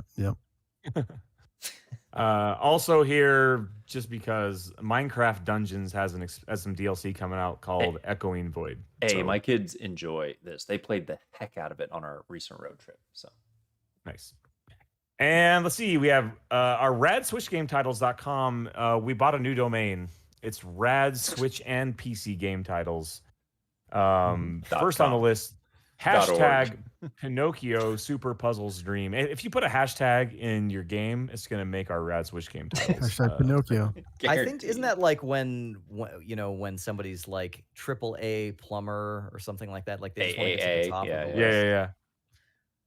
Also here, just because Minecraft Dungeons has some DLC coming out called Echoing Void. Hey, So, my kids enjoy this. They played the heck out of it on our recent road trip. So nice. And let's see, we have our radswitchgametitles.com. We bought a new domain. It's rad Switch and PC game titles. First on the .com. list, .org. hashtag Pinocchio Super Puzzles Dream. If you put a hashtag in your game, it's going to make our rad Switch game titles. Hashtag Pinocchio. I think isn't that like when somebody's like AAA plumber or something like that? Like they just want to get to the AAA, top yeah, of the Yeah, list. yeah, yeah.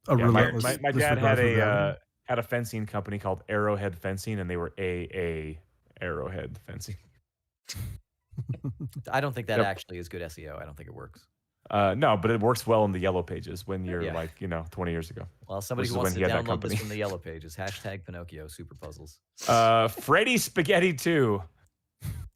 A Yeah, relentless my dad disregard had for gravity. had a fencing company called Arrowhead Fencing, and they were AA Arrowhead Fencing. I don't think that Yep. actually is good SEO. I don't think it works. No, but it works well in the yellow pages when you're Yeah. like 20 years ago. Well, somebody This who is wants when to he had that download this company. from the yellow pages, hashtag Pinocchio Super Puzzles. Freddy Spaghetti 2.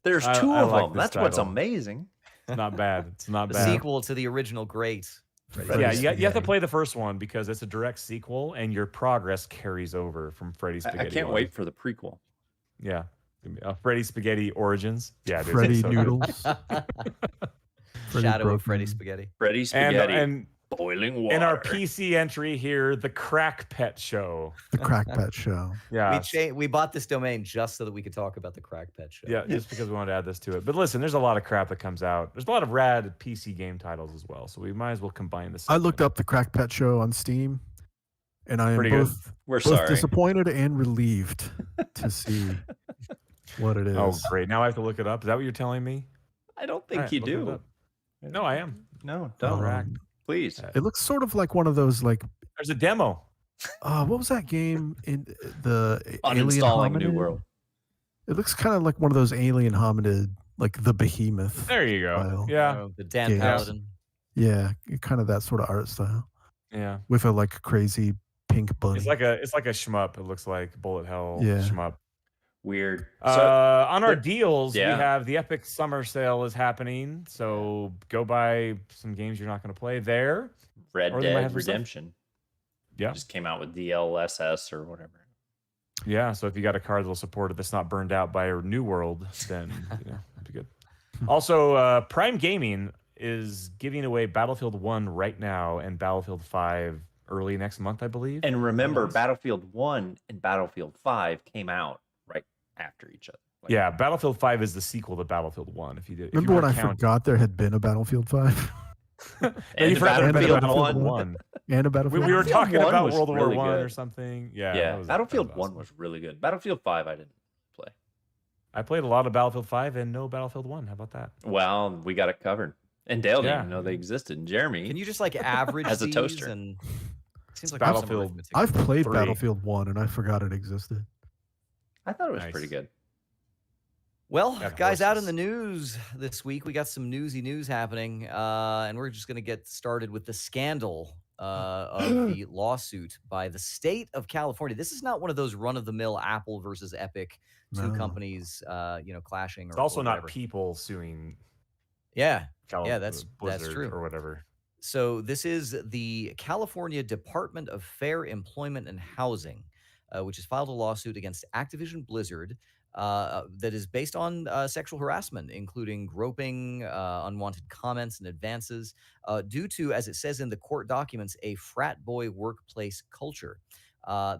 there's I- 2 I of like them. this That's what's title. amazing. It's not bad. It's not The bad. sequel to the original great. Freddy Yeah, Freddy you have to Spaghetti. play the first one because it's a direct sequel, and your progress carries over from Freddy I Spaghetti. can't 1. wait for the prequel. Yeah, Freddy Spaghetti Origins. Yeah, dude, Freddy it's so good. Noodles. Freddy Shadow of Freddy Broken. Spaghetti. Freddy Spaghetti. And boiling water. in our PC entry here, the Crack Pet Show. The Crack Pet Show. Yeah, We bought this domain just so that we could talk about the Crack Pet Show. yeah, just because we wanted to add this to it. But listen, there's a lot of crap that comes out. There's a lot of rad PC game titles as well, so we might as well combine this. I looked up the Crack Pet Show on Steam, and I am Pretty good. We're both sorry. disappointed and relieved to see what it is. Oh, great! Now I have to look it up. Is that what you're telling me? I don't think All right, you looking it do. up. No, I am. No, don't. Um, Please. It looks sort of like one of those like There's a demo. what was that game in the Alien Uninstalling New Hominid? World. It looks kind of like one of those Alien Hominid, like the Behemoth. There you go. Style. Yeah, The Dan Yes. Paladin. Yeah, kind of that sort of art style yeah. with a like crazy pink bunny. It's like a shmup. It looks like bullet hell Yeah. shmup. Weird. On our there- deals, yeah. we have the Epic Summer Sale is happening. So go buy some games you're not going to play there. Red or they might Dead have some stuff. Redemption Yeah, just came out with DLSS or whatever. yeah. So if you got a card that'll support it, that's not burned out by a New World, then it'd be good. Also, Prime Gaming is giving away Battlefield 1 right now and Battlefield 5 early next month, I believe. And remember, Announced. Battlefield 1 and Battlefield 5 came out right after each other. Like, Yeah, Battlefield 5 is the sequel to Battlefield 1. If you did, Remember when I forgot there had been a Battlefield 5 and you forgot there had been a Battlefield Battlefield 1. 1. and a Battlefield? We were Battlefield talking 1 about was World War really 1 or good. something. Yeah, that was Battlefield 1 awesome. was really good. Battlefield 5 I didn't play. I played a lot of Battlefield 5 and no Battlefield 1. How about that? Well, we got it covered. And Dale didn't Yeah. even know they existed. And Jeremy, Can you just like average As a these toaster. and seems like Battlefield- Battlefield. I've played 3. Battlefield 1 and I forgot it existed. I thought it was Nice. pretty good. Well, Got guys, out in horses. the news this week, we got some newsy news happening, and we're just going to get started with the scandal of the lawsuit by the state of California. This is not one of those run-of-the-mill Apple versus Epic, two No. companies, clashing. It's or, also or not whatever. people suing Yeah. Blizzard true. or whatever. So this is the California Department of Fair Employment and Housing, which has filed a lawsuit against Activision Blizzard that is based on sexual harassment, including groping, unwanted comments and advances, due to, as it says in the court documents, a frat boy workplace culture.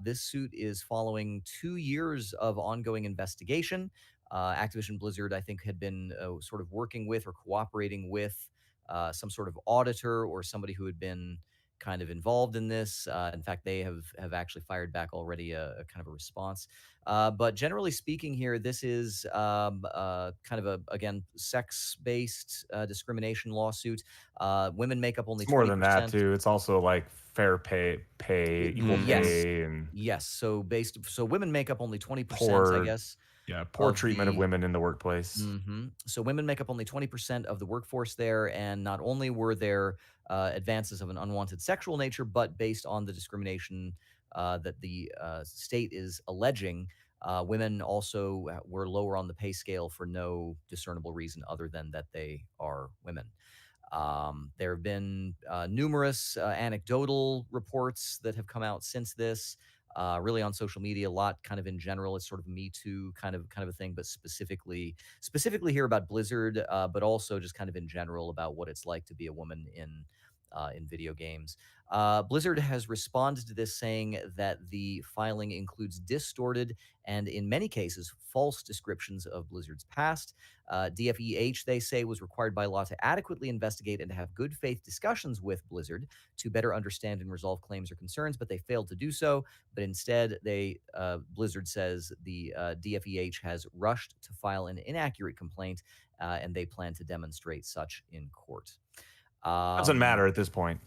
This suit is following 2 years of ongoing investigation. Activision Blizzard, I think, had been sort of working with or cooperating with some sort of auditor or somebody who had been kind of involved in this. In fact, they have actually fired back already a kind of a response. But generally speaking here, this is kind of a, again, sex-based discrimination lawsuit. Women make up only It's more 20%. than that too. It's also like fair pay, equal Yes. pay, and Yes. So women make up only 20%, I Poor- guess. poor of treatment of the- women in the workplace. So women make up only 20% of the workforce there, and not only were there advances of an unwanted sexual nature, but based on the discrimination that the state is alleging, women also were lower on the pay scale for no discernible reason other than that they are women. There have been numerous anecdotal reports that have come out since this. Really on social media, a lot kind of in general. It's sort of Me Too kind of a thing, but specifically here about Blizzard, but also just kind of in general about what it's like to be a woman in video games. Blizzard has responded to this, saying that the filing includes distorted and, in many cases, false descriptions of Blizzard's past. DFEH, they say, was required by law to adequately investigate and to have good faith discussions with Blizzard to better understand and resolve claims or concerns, but they failed to do so. But instead, Blizzard says the DFEH has rushed to file an inaccurate complaint, and they plan to demonstrate such in court. Doesn't matter at this point.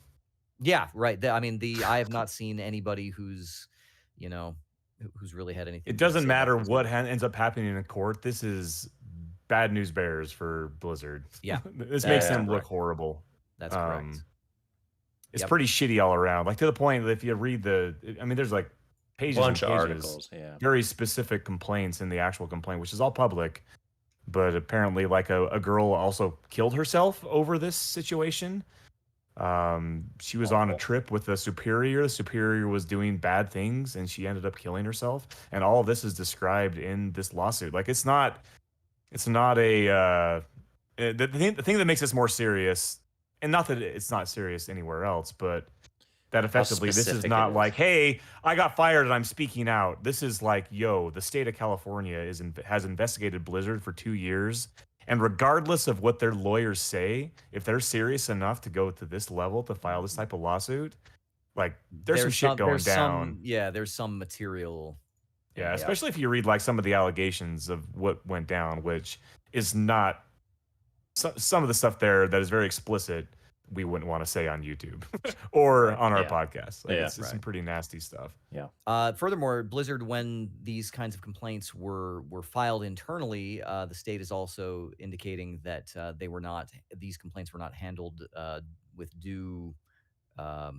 Yeah, right. I have not seen anybody who's really had anything. It to doesn't say matter about this. what ends up happening in court. This is bad news bears for Blizzard. Yeah. This makes Yeah, them look right. horrible. That's correct. It's Yep. pretty shitty all around. Like, to the point that if you read there's like pages Bunch and of pages, articles. Yeah. very specific complaints in the actual complaint, which is all public. But apparently, like, a girl also killed herself over this situation. She was on a trip with a superior. The superior was doing bad things, and she ended up killing herself. And all of this is described in this lawsuit. Like, it's not a the thing that makes this more serious, and not that it's not serious anywhere else, but that effectively this is specific not it is. like, hey, I got fired and I'm speaking out. This is like, yo, the state of California has investigated Blizzard for 2 years. And regardless of what their lawyers say, if they're serious enough to go to this level to file this type of lawsuit, like, there's some shit going down. There's some material. Yeah, especially if you read like some of the allegations of what went down, which is not some of the stuff there that is very explicit. We wouldn't want to say on YouTube or on our podcast. Like, it's some pretty nasty stuff. Yeah. Furthermore, Blizzard, when these kinds of complaints were filed internally, the state is also indicating that these complaints were not handled with due, I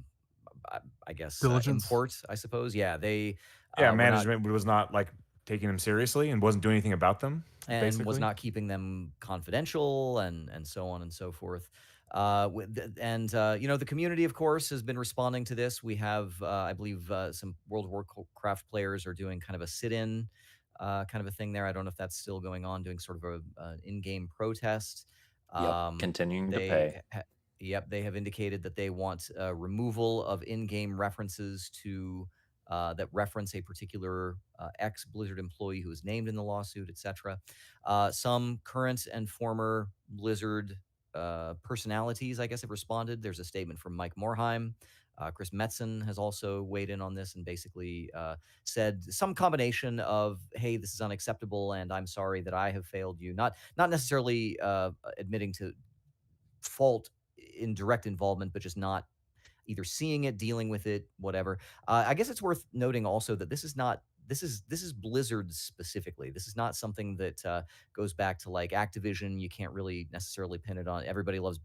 guess, Diligence? import, I suppose. Yeah, Management was not like taking them seriously and wasn't doing anything about them, and basically. was not keeping them confidential, and so on and so forth. The community, of course, has been responding to this. We have, I believe, some World of Warcraft players are doing kind of a sit-in kind of a thing there. I don't know if that's still going on, doing sort of an in-game protest. Continuing to They, pay. yep, they have indicated that they want removal of in-game references to that reference a particular ex-Blizzard employee who is named in the lawsuit, etc. Some current and former Blizzard personalities, I guess, have responded. There's a statement from Mike Morhaime. Chris Metzen has also weighed in on this and basically said some combination of, "Hey, this is unacceptable, and I'm sorry that I have failed you." Not necessarily admitting to fault in direct involvement, but just not either seeing it, dealing with it, whatever. I guess it's worth noting also that this is Blizzard specifically. This is not something that goes back to like Activision. You can't really necessarily pin it on. Everybody loves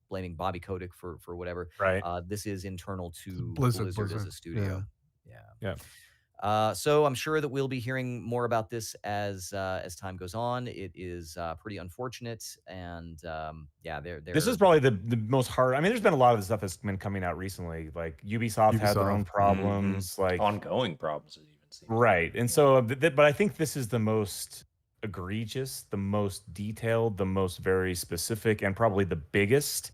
blaming Bobby Kotick for whatever. Right. This is internal to Blizzard, Blizzard as a studio. Yeah. So I'm sure that we'll be hearing more about this as time goes on. It is pretty unfortunate, and This is probably the most hard. I mean, there's been a lot of stuff that's been coming out recently. Like Ubisoft had their own problems, like ongoing problems. It even seems right. And so, but I think this is the most egregious, the most detailed, the most very specific, and probably the biggest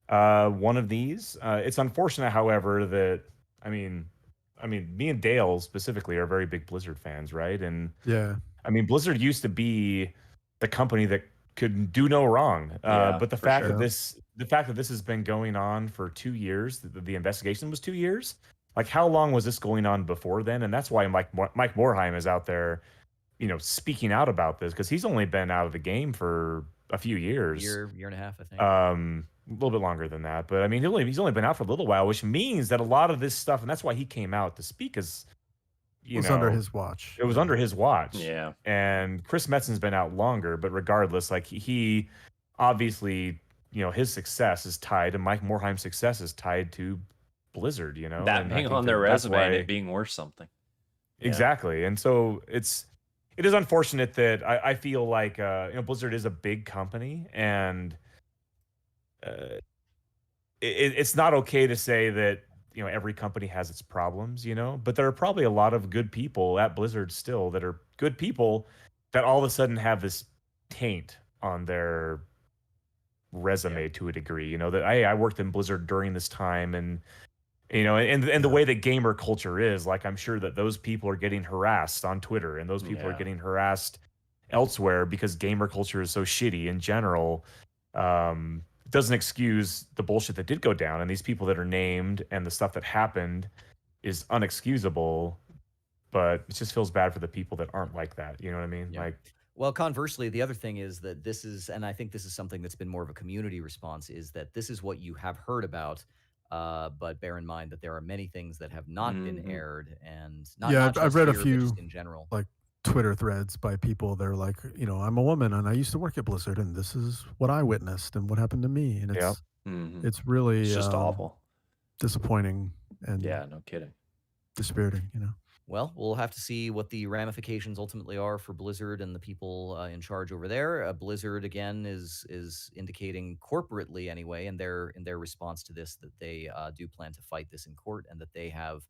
one of these. It's unfortunate, however, that I mean, me and Dale specifically are very big Blizzard fans, right? And Yeah. I mean, Blizzard used to be the company that could do no wrong. But the fact that this has been going on for 2 years, the investigation was 2 years. Like, how long was this going on before then? And that's why Mike Morhaime is out there, speaking out about this, because he's only been out of the game for a few years, year and a half, I think. A little bit longer than that, but I mean, he's only been out for a little while, which means that a lot of this stuff, and that's why he came out to speak, is it was under his watch. It was under his watch. Yeah. And Chris Metzen's been out longer, but regardless, like he obviously, his success is tied, and Mike Morhaime's success is tied to Blizzard. That being on their resume and it being worth something. Exactly, and so it is unfortunate that I feel like Blizzard is a big company, and it's not okay to say that every company has its problems, but there are probably a lot of good people at Blizzard still that are good people that all of a sudden have this taint on their resume to a degree, that I worked in Blizzard during this time, and and the way that gamer culture is, like, I'm sure that those people are getting harassed on Twitter, and those people are getting harassed elsewhere because gamer culture is so shitty in general. Doesn't excuse the bullshit that did go down, and these people that are named and the stuff that happened is unexcusable, but it just feels bad for the people that aren't like that. You know what I mean? Yeah. Like, well, conversely, the other thing is that this is, and I think this is something that's been more of a community response, is that this is what you have heard about, but bear in mind that there are many things that have not been aired, and not I've read a here, but few just in general, like Twitter threads by people. They're like, I'm a woman and I used to work at Blizzard, and this is what I witnessed and what happened to me, and it's really It's just awful, disappointing, and no kidding, dispiriting. Well, we'll have to see what the ramifications ultimately are for Blizzard and the people in charge over there. Blizzard again is indicating corporately, anyway, in their response to this, that they do plan to fight this in court, and that they have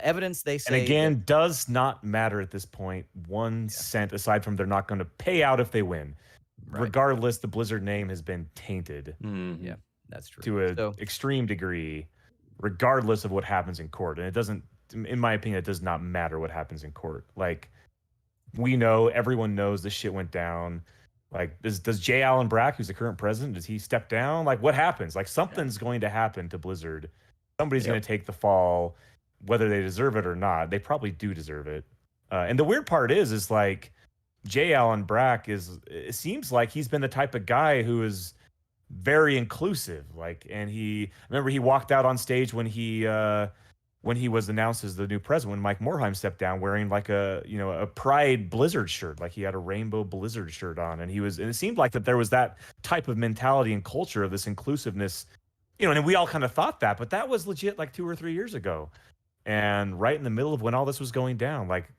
evidence. They say, and again, does not matter at this point 1 cent, aside from they're not going to pay out if they win. Right. Regardless, the Blizzard name has been tainted. Yeah, that's true. To an extreme degree, regardless of what happens in court. And it doesn't, in my opinion, it does not matter what happens in court. Like, everyone knows this shit went down. Like, does J. Allen Brack, who's the current president, does he step down? Like, what happens? Like, something's going to happen to Blizzard. Somebody's going to take the fall, whether they deserve it or not. They probably do deserve it. And the weird part is like, J. Allen Brack it seems like he's been the type of guy who is very inclusive. Like, and I remember he walked out on stage when he was announced as the new president, when Mike Morhaime stepped down, wearing like a Pride Blizzard shirt. Like, he had a rainbow Blizzard shirt on, and it seemed like that there was that type of mentality and culture of this inclusiveness, and we all kind of thought that, but that was legit like 2 or 3 years ago. And right in the middle of when all this was going down, like,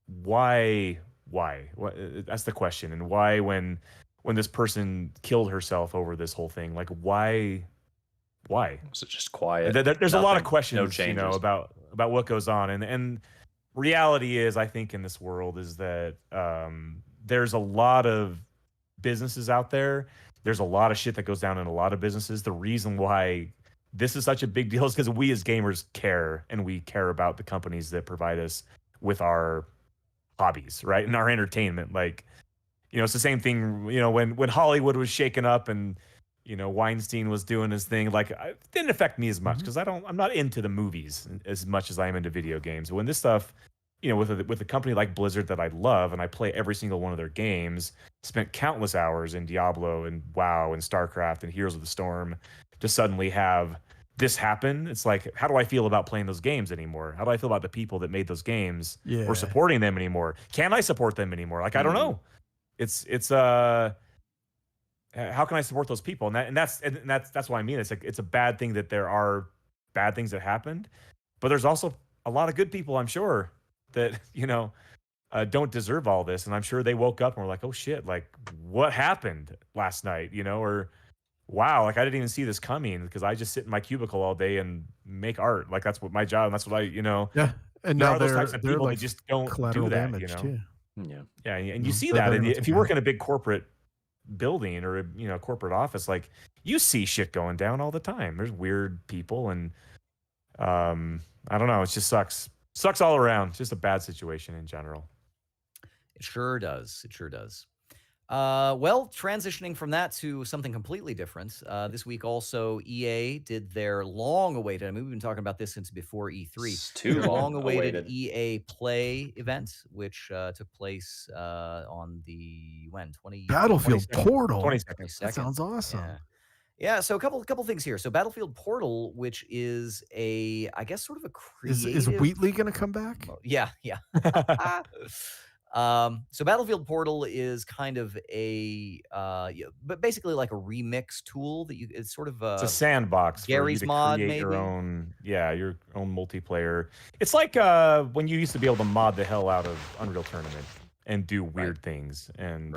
why? That's the question. And why, when this person killed herself over this whole thing, like, why? Was it just quiet? There's a lot of questions, no changes. about what goes on. And reality is, I think, in this world is that there's a lot of businesses out there There's a lot of shit that goes down in a lot of businesses. The reason why this is such a big deal is because we as gamers care, and we care about the companies that provide us with our hobbies, right? And our entertainment. Like, it's the same thing, when Hollywood was shaken up and, Weinstein was doing his thing, like, it didn't affect me as much because I'm not into the movies as much as I am into video games. When this stuff, with a company like Blizzard that I love and I play every single one of their games, spent countless hours in Diablo and WoW and StarCraft and Heroes of the Storm, to suddenly have this happen, it's like, how do I feel about playing those games anymore? How do I feel about the people that made those games or supporting them anymore? Can I support them anymore? Like, I don't know. It's how can I support those people? And that's what I mean. It's like, it's a bad thing that there are bad things that happened, but there's also a lot of good people, I'm sure, that don't deserve all this. And I'm sure they woke up and were like, oh shit, like, what happened last night? Or wow, like, I didn't even see this coming, because I just sit in my cubicle all day and make art. Like, that's what my job, and that's what I, Yeah. And there now are those types of they're people like that just don't collateral do that, damage too. Yeah. Yeah, and you see They're that, very and much if you work in impacted. a big corporate building or a corporate office, like, you see shit going down all the time. There's weird people, and I don't know, it just sucks all around. It's just a bad situation in general. It sure does. It sure does. Well, transitioning from that to something completely different. This week also, EA did their long-awaited, I mean, we've been talking about this since before E3. It's too Their long long-awaited awaited. EA Play event, which took place on the, when? Battlefield 22nd. Portal. 22nd. That sounds awesome. Yeah. Yeah, so a couple things here. So Battlefield Portal, which is I guess sort of a creative... Is Wheatley going to come back? Yeah. So Battlefield Portal is kind of but basically like a remix tool that it's sort of It's a sandbox Gary's for you to mod, create your maybe? your own multiplayer. It's like when you used to be able to mod the hell out of Unreal Tournament and do weird things. And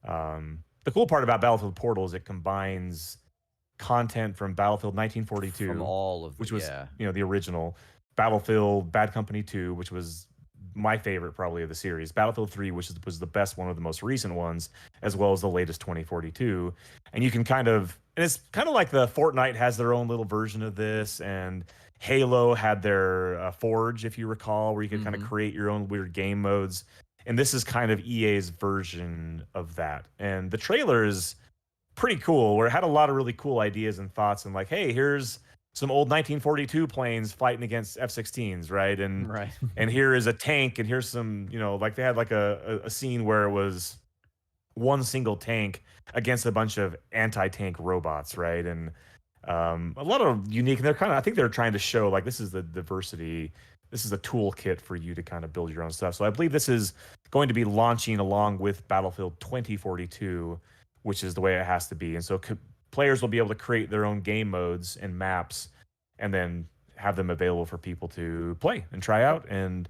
the cool part about Battlefield Portal is it combines content from Battlefield 1942, from all of which was the original, Battlefield Bad Company 2, which was my favorite probably of the series, Battlefield 3, which was the best one of the most recent ones, as well as the latest 2042. And you can and it's kind of like the Fortnite has their own little version of this, and Halo had their Forge, if you recall, where you could kind of create your own weird game modes. And this is kind of EA's version of that. And the trailer is pretty cool, where it had a lot of really cool ideas and thoughts, and like, hey, here's some old 1942 planes fighting against F-16s, right? And here is a tank, and here's some, like they had like a scene where it was one single tank against a bunch of anti-tank robots, right? And a lot of unique, and I think they're trying to show like, this is the diversity. This is a toolkit for you to kind of build your own stuff. So I believe this is going to be launching along with Battlefield 2042, which is the way it has to be. And so players will be able to create their own game modes and maps, and then have them available for people to play and try out. And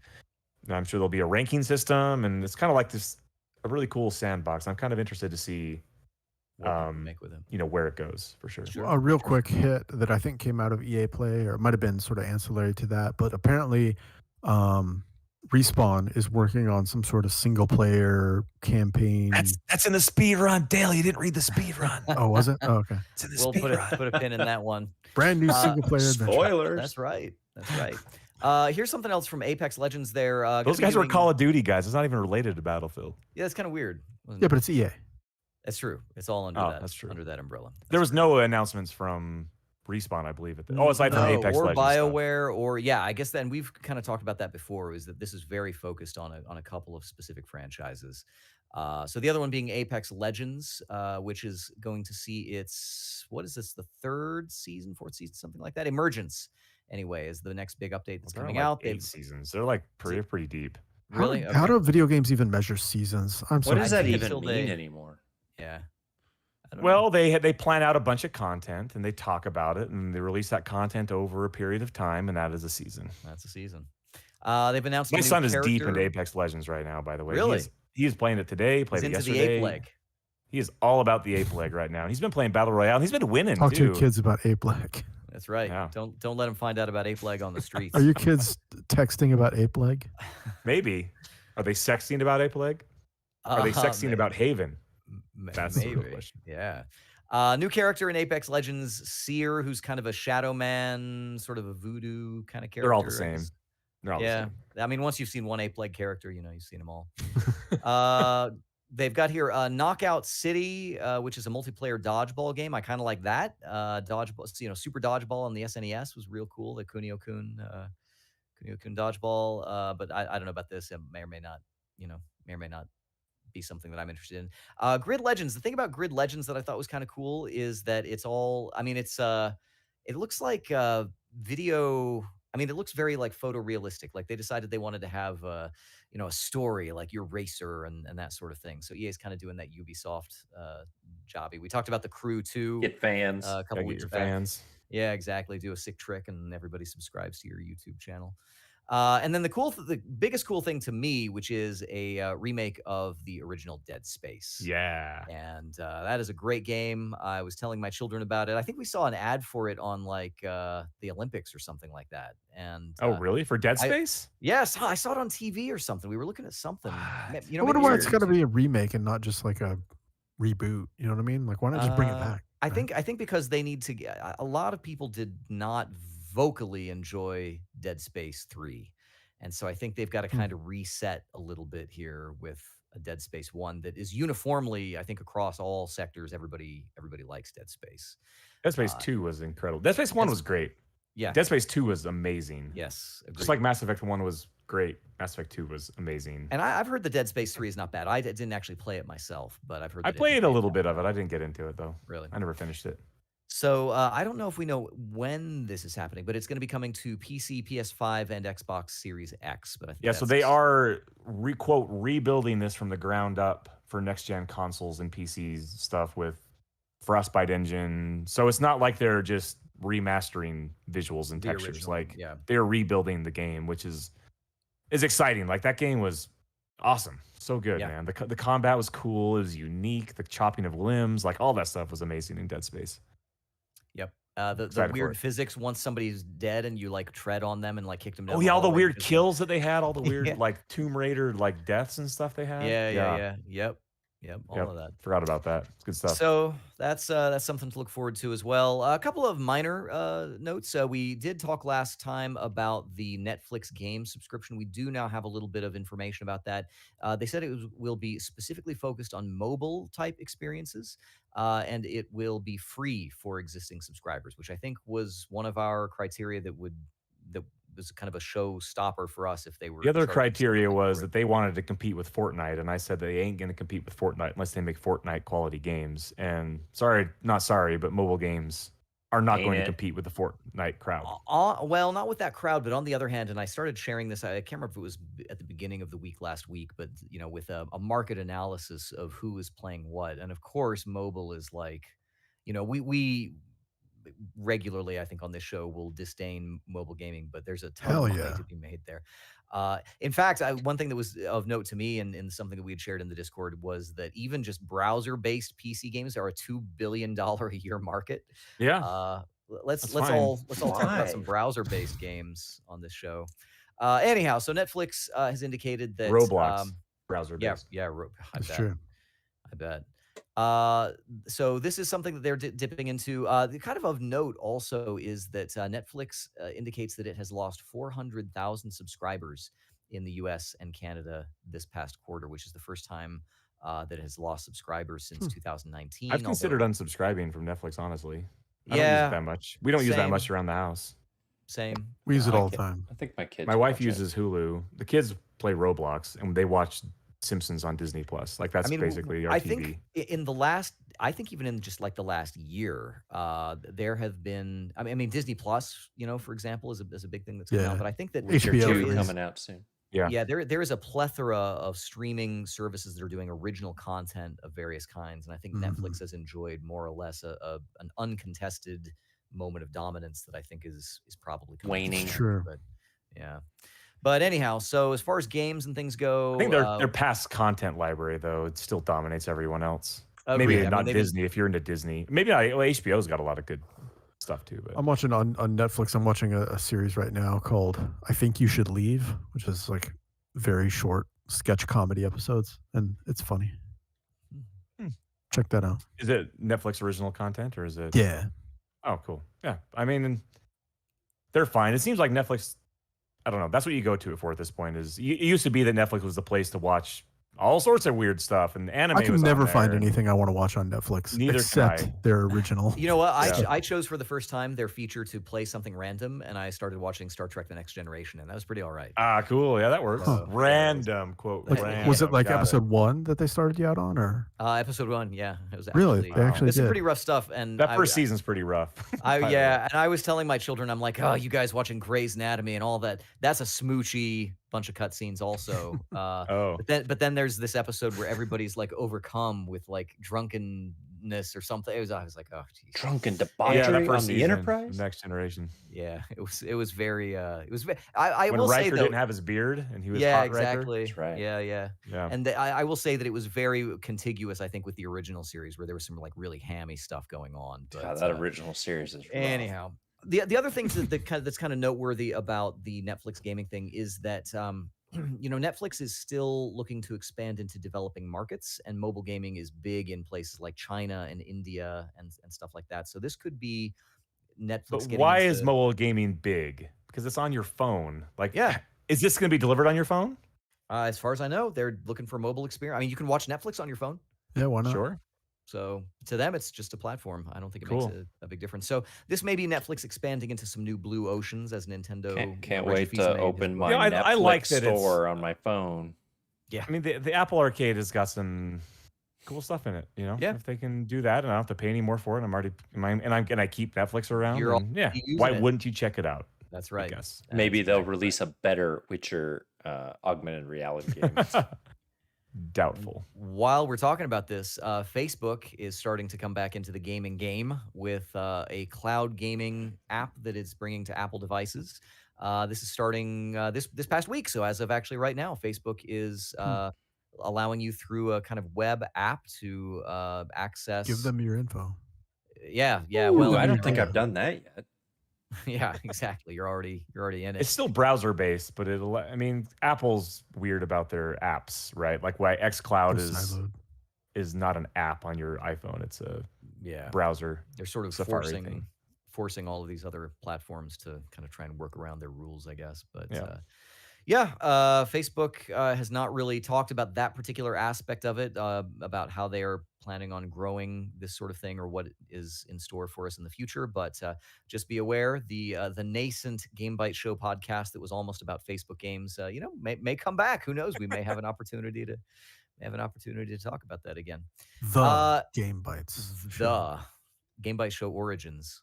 I'm sure there'll be a ranking system, and it's kind of like a really cool sandbox. I'm kind of interested to see what people make with him. Where it goes, for sure. A real quick hit that I think came out of EA Play, or it might have been sort of ancillary to that, but apparently Respawn is working on some sort of single player campaign. That's in the speed run. Dale, you didn't read the speed run. Oh, was it? Oh, okay. It's in the We'll speed run. put a pin in that one. Brand new single player adventure. Spoilers. That's right. Here's something else from Apex Legends there. Those guys were Call of Duty guys. It's not even related to Battlefield. Yeah, it's kind of weird. Yeah, but it's EA. That's true. It's all under That's true. under that umbrella. There was no announcements from Respawn, I believe. Aside from Apex or Legends BioWare, or I guess then we've kind of talked about that before. Is that this is very focused on a couple of specific franchises. So the other one being Apex Legends, which is going to see its, what is this, the fourth season, something like that. Emergence, anyway, is the next big update that's coming out. 8 seasons. They're like pretty deep. Really? How do video games even measure seasons? What does that even mean anymore? Yeah. Well, they plan out a bunch of content, and they talk about it, and they release that content over a period of time, and that is a season. That's a season. They've announced my son is character. deep into Apex Legends right now, by the way. Really? He is playing it today, played it yesterday. The ape leg. He is all about the ape leg right now. He's been playing Battle Royale, and he's been winning, Talk too. to your kids about ape leg. That's right. Yeah. Don't let him find out about ape leg on the streets. Are your kids texting about ape leg? Maybe. Are they sexting about ape leg? Are they sexting about Haven? That's the real Maybe. question. Yeah. New character in Apex Legends, Seer, who's kind of a shadow man, sort of a voodoo kind of They're all the character, I same. guess. They're all Yeah. the I mean, once you've seen one ape-leg character, you've seen them all. same. They've got here Knockout City, which is a multiplayer dodgeball game. I kind of like that. Dodgeball, Super Dodgeball on the SNES was real cool. The Kunio-kun dodgeball. But I don't know about this. It may or may not, be something that I'm interested in. Grid Legends. The thing about Grid Legends that I thought was kind of cool is that it's all. I mean, it looks like video. I mean, it looks very like photorealistic. Like they decided they wanted to have a story, like your racer and that sort of thing. So EA's kind of doing that Ubisoft jobby. We talked about the Crew too Get fans. a couple Gotta get weeks your back. fans. Yeah, exactly. Do a sick trick and everybody subscribes to your YouTube channel. And then the biggest cool thing to me, which is a remake of the original Dead Space. Yeah. And that is a great game. I was telling my children about it. I think we saw an ad for it on like the Olympics or something like that. And Oh, really? For Dead I- Space? yes, I saw it on TV or something. We were looking at something. What? I Maybe wonder why it it's was got to YouTube. be a remake and not just like a reboot. You know what I mean? Like, why not just bring it back? I right? think because they need to get a lot of people did not vocally enjoy Dead Space 3. And so I think they've got to kind of reset a little bit here with a Dead Space 1 that is uniformly, I think, across all sectors. Everybody likes Dead Space. Dead Space 2 was incredible. Dead Space 1 Dead- was great. Yeah. Dead Space 2 was amazing. Yes. Agreed. Just like Mass Effect 1 was great, Mass Effect 2 was amazing. And I've heard the Dead Space 3 is not bad. I didn't actually play it myself, but I've heard I that it played a contains little that. bit of it. I didn't get into it, though. Really? I never finished it. So I don't know if we know when this is happening, but it's going to be coming to PC, PS5, and Xbox Series X. But I think Yeah, so they are, quote, rebuilding this from the ground up for next-gen consoles and PCs stuff with Frostbite engine. So it's not like they're just remastering visuals and The textures. original, Like yeah. they're rebuilding the game, which is exciting. Like that game was awesome. So good, Yeah. man. The combat was cool. It was unique. The chopping of limbs, like all that stuff was amazing in Dead Space. Yep. The Excited for weird it. physics once somebody's dead and you like tread on them and like kick them down. Oh the yeah, all the hallway weird because- kills that they had, all the weird Yeah. like Tomb Raider like deaths and stuff they had. Yeah. Yep. All Yep. of that. Forgot about that. It's good stuff. So that's something to look forward to as well. A couple of minor notes. We did talk last time about the Netflix game subscription. We do now have a little bit of information about that. They said will be specifically focused on mobile type experiences, and it will be free for existing subscribers, which I think was one of our criteria that was kind of a showstopper for us if they were. The other charging criteria something was for it. that they wanted to compete with Fortnite, and I said they ain't going to compete with Fortnite unless they make Fortnite quality games. And not sorry, but mobile games are not Ain't going to it? compete with the Fortnite crowd. Well, not with that crowd, but on the other hand, and I started sharing this. I can't remember if it was at the beginning of the week last week, but with a market analysis of who is playing what, and of course, mobile is like, we regularly, I think, on this show will disdain mobile gaming, but there's a ton Hell of money yeah. to be made there. In fact, one thing that was of note to me and something that we had shared in the Discord was that even just browser-based PC games are a $2 billion a year market. Yeah. Let's That's let's fine. all talk about some Why? browser-based games on this show. Anyhow, so Netflix has indicated that Roblox browser yeah, based. I That's bet. true. I bet. So this is something that they're dipping into. The kind of note also is that Netflix indicates that it has lost 400,000 subscribers in the U.S. and Canada this past quarter, which is the first time that it has lost subscribers since 2019. I've considered unsubscribing from Netflix, honestly. I don't use Yeah, it that much. We don't use that same. much around the house. Same. We use it I all the get- time. I think my kids. My wife watch it. uses Hulu. The kids play Roblox, and they watch Simpsons on Disney Plus. Like that's I mean, basically our I TV. think in the last, even in just like the last year, there have been. I mean, Disney Plus, for example, is a big thing that's coming Yeah. out. But I think that Witcher HBO 2 is- coming out soon. Yeah. there is a plethora of streaming services that are doing original content of various kinds, and I think Netflix has enjoyed more or less an uncontested moment of dominance that I think is probably coming to an Waning. end, True. But yeah. But anyhow, so as far as games and things go, I think their past content library though it still dominates everyone else. agreed. Maybe I mean, not they've been- Disney if you're into Disney. Maybe not. Well, HBO's got a lot of good stuff too. But I'm watching on Netflix. I'm watching a series right now called "I Think You Should Leave," which is like very short sketch comedy episodes, and it's funny. check that out. Is it Netflix original content or is it? Yeah. Oh, cool. Yeah. I mean, they're fine. It seems like Netflix, I don't know. That's what you go to it for at this point. It used to be that Netflix was the place to watch all sorts of weird stuff, and anime I can was on never find there. anything I want to watch on Netflix Neither can except I. their original. You know what? Yeah. I chose for the first time their feature to play something random, and I started watching Star Trek: The Next Generation, and that was pretty all right. Ah, cool. Yeah, that works. Huh. Random quote. Like, random. was it like Got episode 1 that they started you out on, or Episode 1, yeah, it was really? actually, They actually this is did. pretty rough stuff. And That first season's pretty rough. and I was telling my children, I'm like, oh, you guys watching Grey's Anatomy and all that. That's a smoochy bunch of cutscenes also. Oh. But then there's this episode where everybody's like overcome with like drunkenness or something. I was like, oh, geez. Drunken Yeah, debauchery that on first the season, Enterprise. Next Generation. Yeah, it was very I When will say Riker though, didn't have his beard and he was yeah, hot Riker. exactly. That's right. Yeah. Yeah. And I will say that it was very contiguous, I think, with the original series where there was some like really hammy stuff going on. But God, that original series is rough. anyhow, the other thing that's kind of noteworthy about the Netflix gaming thing is that Netflix is still looking to expand into developing markets, and mobile gaming is big in places like China and India and stuff like that. So this could be Netflix. But getting why into, is mobile gaming big? Because it's on your phone. Like, Yeah. is this going to be delivered on your phone? As far as I know, they're looking for mobile experience. I mean, you can watch Netflix on your phone. Yeah, why not? Sure. So to them, it's just a platform. I don't think it Cool. makes a big difference. So this may be Netflix expanding into some new blue oceans as Nintendo. Can't Reggie wait to Fils-Aimé open did. my Yeah, I Netflix like that it's- store on my phone. I mean, the Apple Arcade has got some cool stuff in it. Yeah. If they can do that, and I don't have to pay any more for it, and I keep Netflix around. You're and, yeah, using why it. wouldn't you check it out? That's I right. guess. Maybe That's they'll exactly release a better Witcher augmented reality game. Doubtful. While we're talking about this, Facebook is starting to come back into the gaming game with a cloud gaming app that it's bringing to Apple devices. This is starting this past week. So as of actually right now, Facebook is allowing you through a kind of web app to access. Give them your info. Yeah. Ooh, Well, I don't think yeah. I've done that yet. yeah, exactly. You're already in it. It's still browser based, but Apple's weird about their apps, right? Like why xCloud They're siloed. is not an app on your iPhone. It's a Yeah. browser. They're sort of Safari thing. forcing all of these other platforms to kind of try and work around their rules, I guess. But Yeah. Facebook has not really talked about that particular aspect of it, about how they are planning on growing this sort of thing or what is in store for us in the future. But just be aware, the nascent Game Bytes Show podcast that was almost about Facebook games, may come back. Who knows? We may have an opportunity to talk about that again. The Game Bytes. The Game Bytes Show Origins.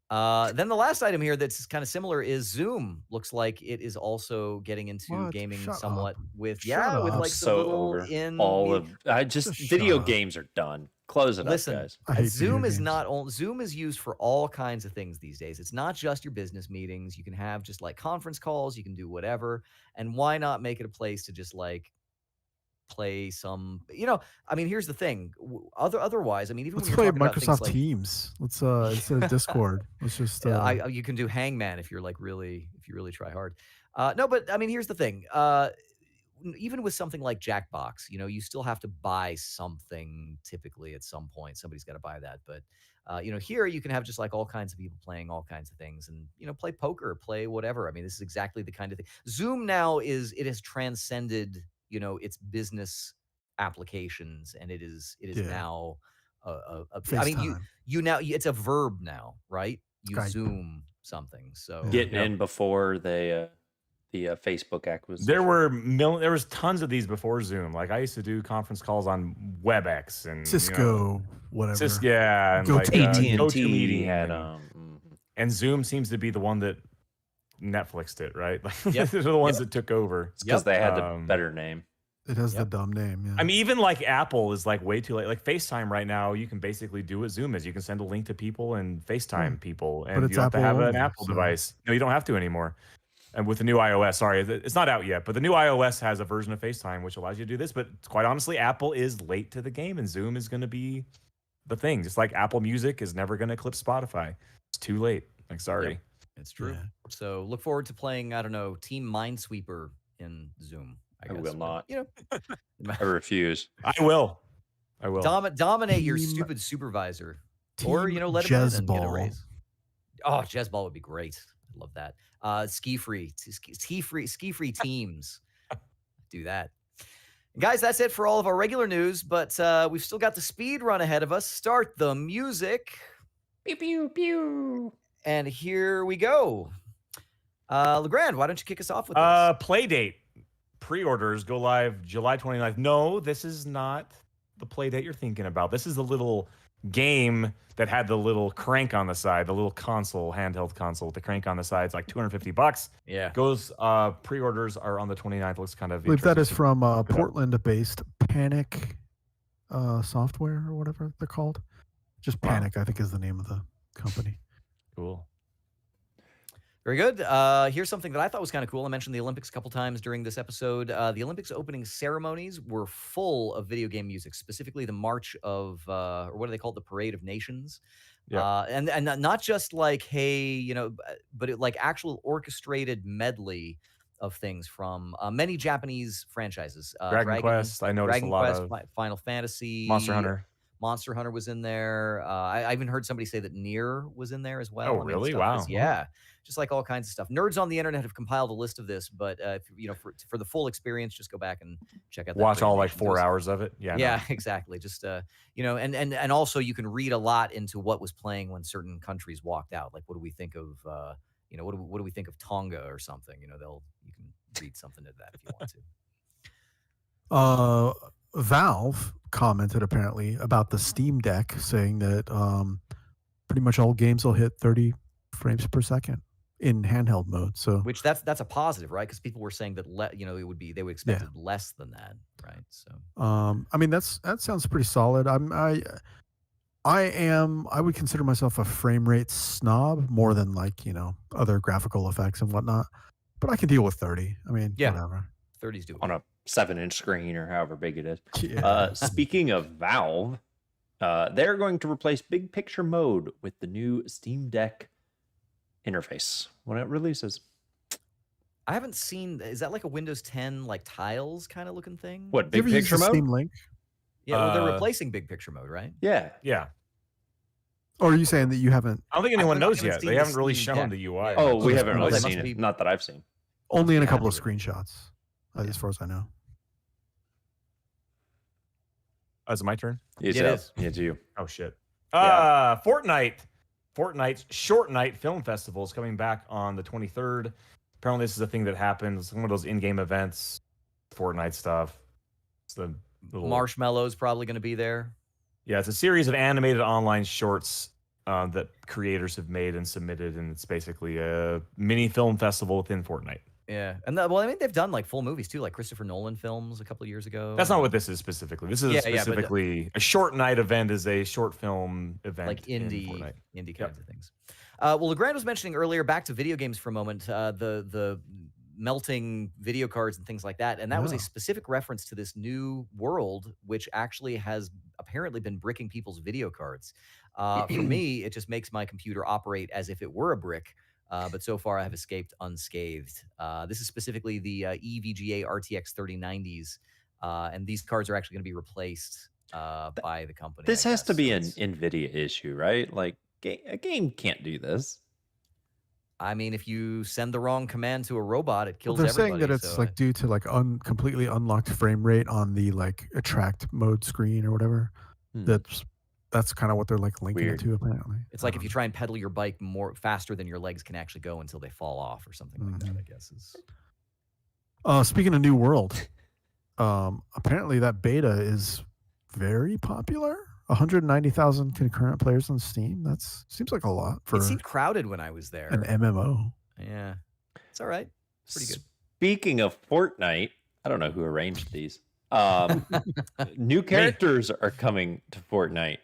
Then the last item here that's kind of similar is Zoom. Looks like it is also getting into What? gaming Shut somewhat up. with Shut with up. like So some little over all of Just video shut up. games are done. Close it Listen, up, guys. I hate Zoom video is games. not only Zoom is used for all kinds of things these days. It's not just your business meetings. You can have just like conference calls. You can do whatever. And why not make it a place to just like play some? I mean, here's the thing. Otherwise, I mean, even Let's when play you're talking about things Microsoft like, Teams. Let's instead of Discord. Let's just you can do Hangman if you're like really try hard. No, but I mean, here's the thing. Even with something like Jackbox, you still have to buy something typically at some point. Somebody's got to buy that. But here you can have just like all kinds of people playing all kinds of things and play poker, play whatever. I mean, this is exactly the kind of thing. Zoom now has transcended its business applications, and it is now I mean, FaceTime. you now it's a verb now, right? You Skype. Zoom something. So Getting in before the Facebook acquisition. There was tons of these before Zoom. Like I used to do conference calls on WebEx and Cisco, whatever. and Go like to AT&T GoToMeeting had and Zoom seems to be the one that Netflixed it, right? Like Yep. they're the ones that took over. because they had the Um, better name. It has Yep. the dumb name. Yeah. I mean, even like Apple is like way too late. Like FaceTime right now, you can basically do what Zoom is. You can send a link to people and FaceTime people, and it's you don't have to Apple have an only, Apple so- device. No, you don't have to anymore. And with the new iOS, sorry, it's not out yet, but the new iOS has a version of FaceTime which allows you to do this. But quite honestly, Apple is late to the game, and Zoom is going to be the thing. Just like Apple Music is never going to eclipse Spotify. It's too late. Like, sorry. Yep. It's true. Yeah. So look forward to playing, I don't know, Team Minesweeper in Zoom. I guess. will But, not. You know, I refuse. I will. I will. Dominate your Team- stupid supervisor, or Team let him in and get a Jezball. raise. Oh, Jezball would be great. I love that. Ski free teams. Do that. Guys, that's it for all of our regular news, but we've still got the speed run ahead of us. Start the music. Pew pew pew. And here we go. Legrand, why don't you kick us off with this? Play date. Pre-orders go live July 29th. No, this is not the play date you're thinking about. This is the little game that had the little crank on the side, the little console, handheld console with the crank on the side. It's like $250. Yeah. Goes, pre-orders are on the 29th. Looks kind of I believe that is interesting. from Look it up. Portland-based Panic Software or whatever they're called. Just Wow. Panic, I think, is the name of the company. Cool. Very good. Here's something that I thought was kind of cool. I mentioned the Olympics a couple times during this episode. The Olympics opening ceremonies were full of video game music, specifically the March of, or what do they call it? The Parade of Nations. Yeah. And not just like, hey, but it like actual orchestrated medley of things from many Japanese franchises. Dragon Quest, I noticed Dragon a lot Quest, of Final Fantasy, Monster Hunter. Monster Hunter was in there. I even heard somebody say that Nier was in there as well. Oh, really? Stuff Wow. yeah, just like all kinds of stuff. Nerds on the internet have compiled a list of this, but for the full experience, just go back and check out. That Watch all Parade like of 4 Nations. hours of it. Yeah. no. Yeah, exactly. Just and also you can read a lot into what was playing when certain countries walked out. Like, what do we think of what do we think of Tonga or something? You can read something into that if you want to. Valve commented apparently about the Steam Deck, saying that pretty much all games will hit 30 frames per second in handheld mode. So, Which that's a positive, right? Because people were saying that they would expect it less than that, right? So I mean, that sounds pretty solid. I would consider myself a frame rate snob more than other graphical effects and whatnot, but I can deal with 30. I mean, Yeah. whatever. 30's doable. On a 7-inch screen or however big it is. Yeah. Speaking of Valve, they're going to replace Big Picture Mode with the new Steam Deck interface when it releases. I haven't seen. Is that like a Windows 10 like tiles kind of looking thing? What, You Big ever use Picture the Mode? Steam Link? Yeah, well, they're Uh, replacing Big Picture Mode, right? Yeah. Yeah. Or are you saying that you haven't I don't think anyone knows haven't yet. seen They the haven't really Steam shown Deck. the UI. Yeah. Oh, we Oh, haven't that really must seen be- it. Not that I've seen. only in a Yeah, couple of yeah. screenshots, as far as I know? Is it my turn? It's It up. is. It's you. Oh shit. Yeah. Fortnite's Short Night Film Festival is coming back on the 23rd. Apparently, this is a thing that happens. One of those in-game events, Fortnite stuff. It's the little Marshmallow's probably going to be there. Yeah, it's a series of animated online shorts that creators have made and submitted, and it's basically a mini film festival within Fortnite. Yeah, and they've done like full movies too, like Christopher Nolan films a couple of years ago. That's not what this is specifically. This is Yeah, but, specifically a short night event is a short film event like in indie Fortnite. kinds of things. Well, Legrand was mentioning earlier, back to video games for a moment, the melting video cards and things like that, and that was a Yeah. specific reference to this new world, which actually has apparently been bricking people's video cards. For me, it just makes my computer operate as if it were a brick. But so far, I have escaped unscathed. This is specifically the EVGA RTX 3090s, and these cards are actually going to be replaced by the company. This I has to guess. be So an it's- NVIDIA issue, right? Like, a game can't do this. I mean, if you send the wrong command to a robot, it Well, kills they're everybody. saying that it's so, like due to like completely unlocked frame rate on the like attract mode screen or whatever. Hmm. That's kind of what they're like linking Weird. it to apparently. it's like if you try and pedal your bike more faster than your legs can actually go until they fall off or something like that. I guess is. Speaking of New World, apparently that beta is very popular. 190,000 concurrent players on Steam. That's seems like a lot for It seemed crowded when I was there. an MMO. Yeah, it's all right. Pretty good. Speaking of Fortnite, I don't know who arranged these. New characters are coming to Fortnite.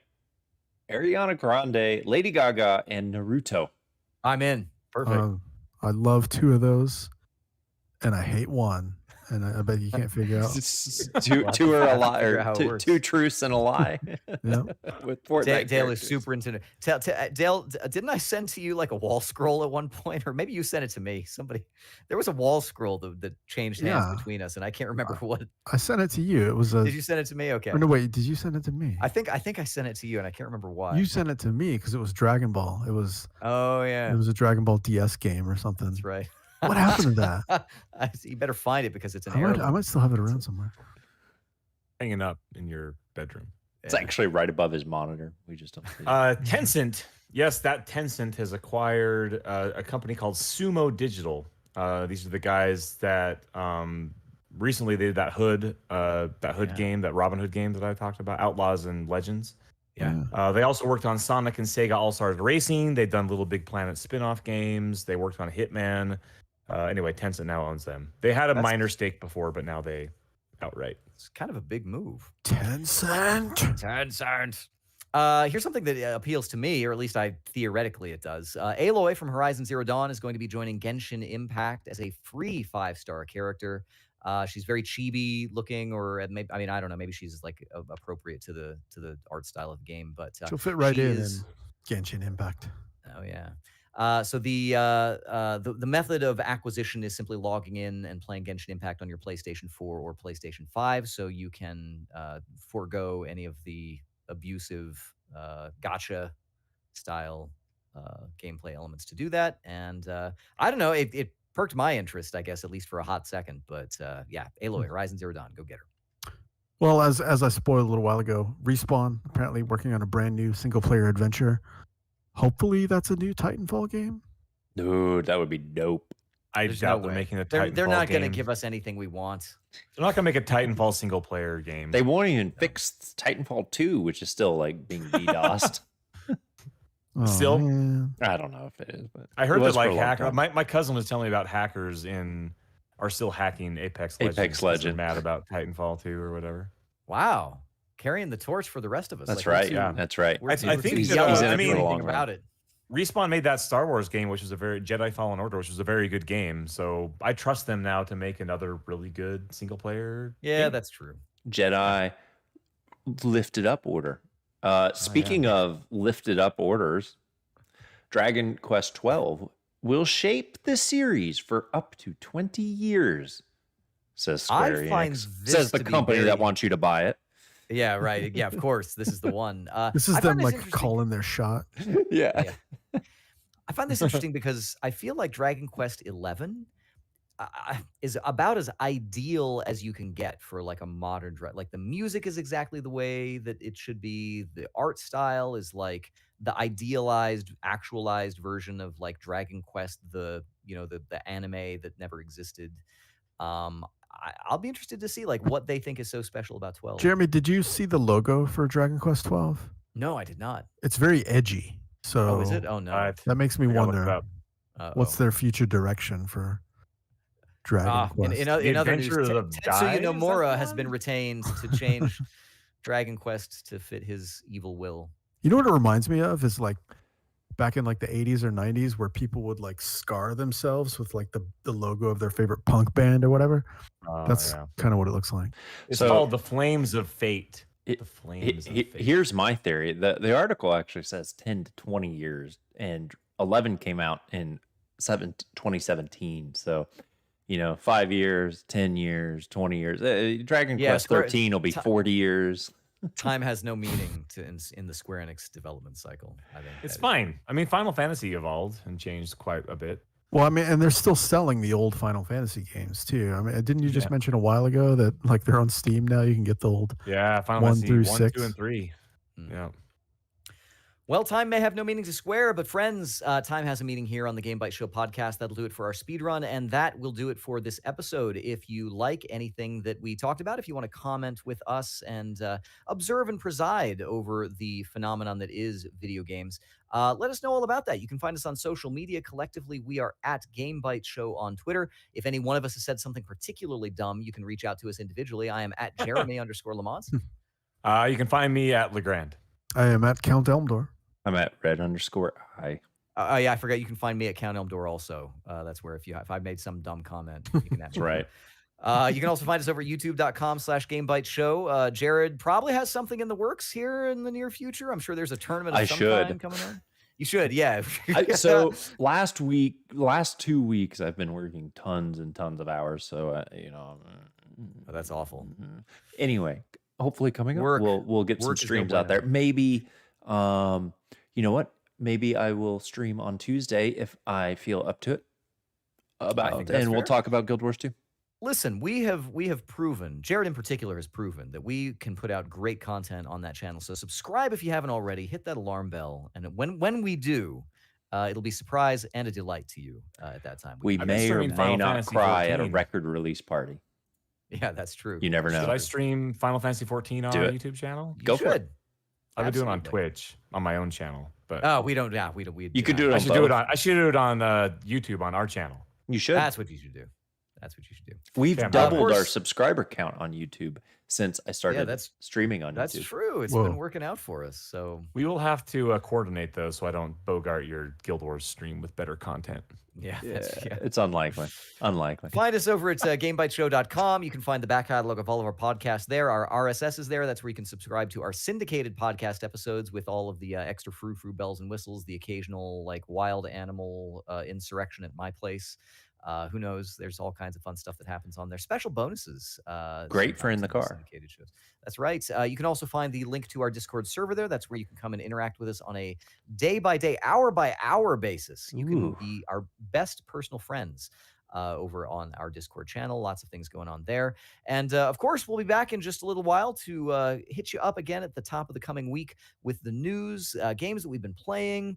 Ariana Grande, Lady Gaga, and Naruto. I'm in. Perfect. I love two of those, and I hate one. and I bet you can't figure out. Two, We'll have two to are a figure lie, out or how it two, works. two truths and a lie. Yeah. With Fortnite Dale is characters. super into it. Dale, didn't I send to you like a wall scroll at one point, or maybe you sent it to me? There was a wall scroll that changed hands Yeah. between us, and I can't remember what. I sent it to you. It was a. Did you send it to me? Okay. Or no, wait. Did you send it to me? I think I sent it to you, and I can't remember why. You sent it to me because it was Dragon Ball. It was. Oh It yeah, was a Dragon Ball DS game or something. that's right. What happened to that? You better find it because it's an I heirloom. might still have it around somewhere. Hanging up in your bedroom. It's actually right above his monitor. We just don't see it. Tencent. Yes, that Tencent has acquired a company called Sumo Digital. These are the guys that recently they did that Hood game, that Robin Hood game that I talked about, Outlaws and Legends. Yeah. They also worked on Sonic and Sega All-Stars Racing. They've done Little Big Planet spin-off games. They worked on Hitman. Anyway, Tencent now owns them. They had a minor stake before, but now they outright. It's kind of a big move. Tencent. Here's something that appeals to me, or at least theoretically it does. Aloy from Horizon Zero Dawn is going to be joining Genshin Impact as a free 5-star character. She's very chibi looking, or maybe, I mean, I don't know, maybe she's like appropriate to the art style of the game, but She'll fit right in is- Genshin Impact. Oh yeah. So the method of acquisition is simply logging in and playing Genshin Impact on your PlayStation 4 or PlayStation 5, so you can forego any of the abusive gacha style gameplay elements to do that. And I don't know, it perked my interest, I guess, at least for a hot second. But yeah, Aloy, Horizon Zero Dawn, go get her. Well, as I spoiled a little while ago, Respawn apparently working on a brand new single player adventure. Hopefully, that's a new Titanfall game. Dude, that would be dope. I There's doubt no they're way. making a They're Titanfall not going to game. give us anything we want. They're not going to make a Titanfall single player game. They won't even fix Titanfall 2, which is still like being DDoSed. Oh, Still? man. I don't know if it is, but I heard it that was for like a long hacker. time. My cousin was telling me about hackers are still hacking Apex Legends. 'cause they're Legends. mad about Titanfall 2 or whatever. Wow. Carrying the torch for the rest of us. That's Like, we're right. too- Yeah, that's right. we're I too- think we're too that, young he's to in know it for the anything long run. about it. Respawn made that Star Wars game, which was a very Jedi Fallen Order, which was a very good game. So I trust them now to make another really good single player. Yeah, game. that's true. Jedi lifted up order. Speaking of lifted up orders, Dragon Quest 12 will shape the series for up to 20 years, says Square I find Enix. this Says the to be company very- that wants you to buy it. Yeah, right. Yeah, of course. This is the one. This is I them find like interesting- calling their shot. Yeah. I find this interesting because I feel like Dragon Quest 11 is about as ideal as you can get for like a modern like the music is exactly the way that it should be. The art style is like the idealized, actualized version of like Dragon Quest, the anime that never existed. I'll be interested to see like what they think is so special about 12. Jeremy, did you see the logo for Dragon Quest 12? No, I did not. It's very edgy. So Oh, is it? Oh no. that makes me I gotta look it wonder up. what's their future direction for Dragon Quest. In other news, Adventures of Tetsuya Guy, is that Nomura the has one? been retained to change Dragon Quest to fit his evil will. You know what it reminds me of is like back in like the 80s or 90s where people would like scar themselves with like the logo of their favorite punk band or whatever. That's yeah. kind of what it looks like. It's So- called The Flames of Fate. It- The Flames of Fate. Here's my theory. The article actually says 10 to 20 years, and 11 came out in 2017. So, 5 years, 10 years, 20 years. Dragon Yeah, Quest Square- 13 will be 40 years. Time has no meaning in the Square Enix development cycle. I think It's that is- fine. I mean, Final Fantasy evolved and changed quite a bit. Well, I mean, and they're still selling the old Final Fantasy games too. I mean, didn't you just mention a while ago that like they're on Steam now? You can get the old. Yeah, Final 1 Fantasy through 1, 6. 2, and 3. Hmm. Yeah. Well, time may have no meaning to Square, but friends, time has a meaning here on the Game Bytes Show podcast. That'll do it for our speed run, and that will do it for this episode. If you like anything that we talked about, if you want to comment with us and observe and preside over the phenomenon that is video games, let us know all about that. You can find us on social media. Collectively, we are at Game Bytes Show on Twitter. If any one of us has said something particularly dumb, you can reach out to us individually. I am at Jeremy_Lamont. You can find me at Legrand. I am at Count Elmdor. I'm at red_I. Yeah, I forgot. You can find me at Count Elmdor also. That's where if I've made some dumb comment, you can That's right. You can also find us over at youtube.com/Game Bytes Show. Jared probably has something in the works here in the near future. I'm sure there's a tournament of some kind coming on. You should, yeah. So last 2 weeks, I've been working tons and tons of hours. So, Oh, that's awful. Anyway, hopefully coming Work- up, we'll get some work is no streams out there. bueno. Maybe, you know what? Maybe I will stream on Tuesday if I feel up to it. that's And we'll fair. talk about Guild Wars 2. Listen, we have proven, Jared in particular has proven that we can put out great content on that channel. So subscribe if you haven't already, hit that alarm bell. And when we do, it'll be a surprise and a delight to you at that time. We I've been may or streaming may Final not Fantasy cry at a 14. record release party. Yeah, that's true. You never know. Should I stream Final Fantasy 14 on Do our it. YouTube channel? You Go for it. should. I've been doing it on Absolutely. Twitch on my own channel, but Oh, we don't. Yeah, we. You could do it I on should do it both. on. I should do it on YouTube on our channel. You should. That's what you should do. That's what you should do. We've Yeah, but of doubled our course- subscriber count on YouTube since I started that's- streaming on That's YouTube. true. It's Whoa. been working out for us. So We will have to coordinate those so I don't bogart your Guild Wars stream with better content. yeah, Yeah, that's, it's unlikely. Unlikely. Find us over at GameByteShow.com. You can find the back catalog of all of our podcasts there. Our RSS is there. That's where you can subscribe to our syndicated podcast episodes with all of the extra frou-frou bells and whistles, the occasional like wild animal insurrection at my place. Who knows? There's all kinds of fun stuff that happens on there. Special bonuses. Great for in sometimes the those car. syndicated shows. That's right. You can also find the link to our Discord server there. That's where you can come and interact with us on a day-by-day, hour-by-hour basis. You can Ooh. be our best personal friends over on our Discord channel. Lots of things going on there. And of course, we'll be back in just a little while to hit you up again at the top of the coming week with the news, games that we've been playing,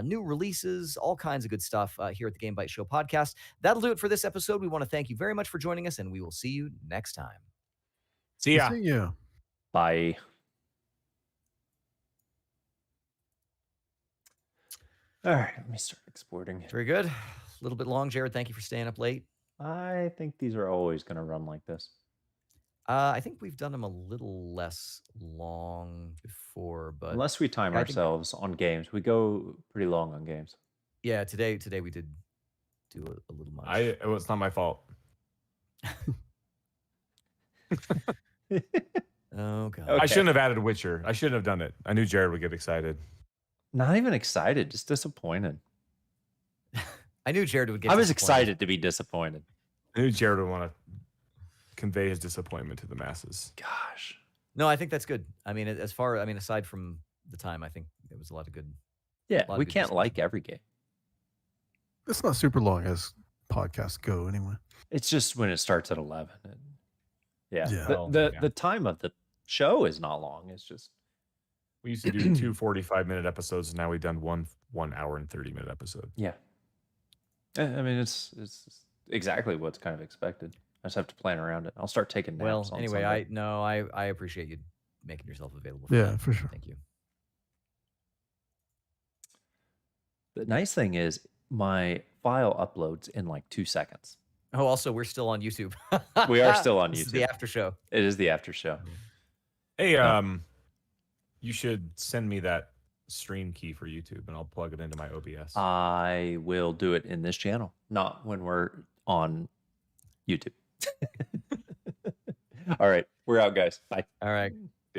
new releases, all kinds of good stuff here at the Game Bytes Show podcast. That'll do it for this episode. We want to thank you very much for joining us, and we will see you next time. See ya. See ya. Bye. All right, let me start exporting. Very good. A little bit long, Jared. Thank you for staying up late. I think these are always going to run like this. I think we've done them a little less long before, but Unless we time I think- ourselves on games. We go pretty long on games. yeah, today we did do a little much. It's not my fault. Oh god. I Okay. shouldn't have added Witcher. I shouldn't have done it. I knew Jared would get excited. Not even excited, just disappointed. I knew Jared would get I was disappointed. excited to be disappointed. I knew Jared would want to convey his disappointment to the masses. Gosh. No, I think that's good. I mean, aside from the time, I think it was a lot of good. Yeah, Lot of we good can't discussion. like every game. It's not super long as podcasts go anyway. It's just when it starts at 11. Yeah. Yeah. Well, The yeah. the time of the show is not long. It's just We used to do two 45-minute episodes, and now we've done one 1 hour and 30-minute episode. yeah. I mean, it's exactly what's kind of expected. I just have to plan around it. I'll start taking naps. Well, on anyway, Sunday. I appreciate you making yourself available. For Yeah, that. for sure. Thank you. The nice thing is my file uploads in like 2 seconds. Oh, also, we're still on YouTube. We are still on This is YouTube. the after show. It is the after show. Hey, you should send me that stream key for YouTube, and I'll plug it into my OBS. I will do it in this channel, not when we're on YouTube. All right, we're out, guys. Bye. All right.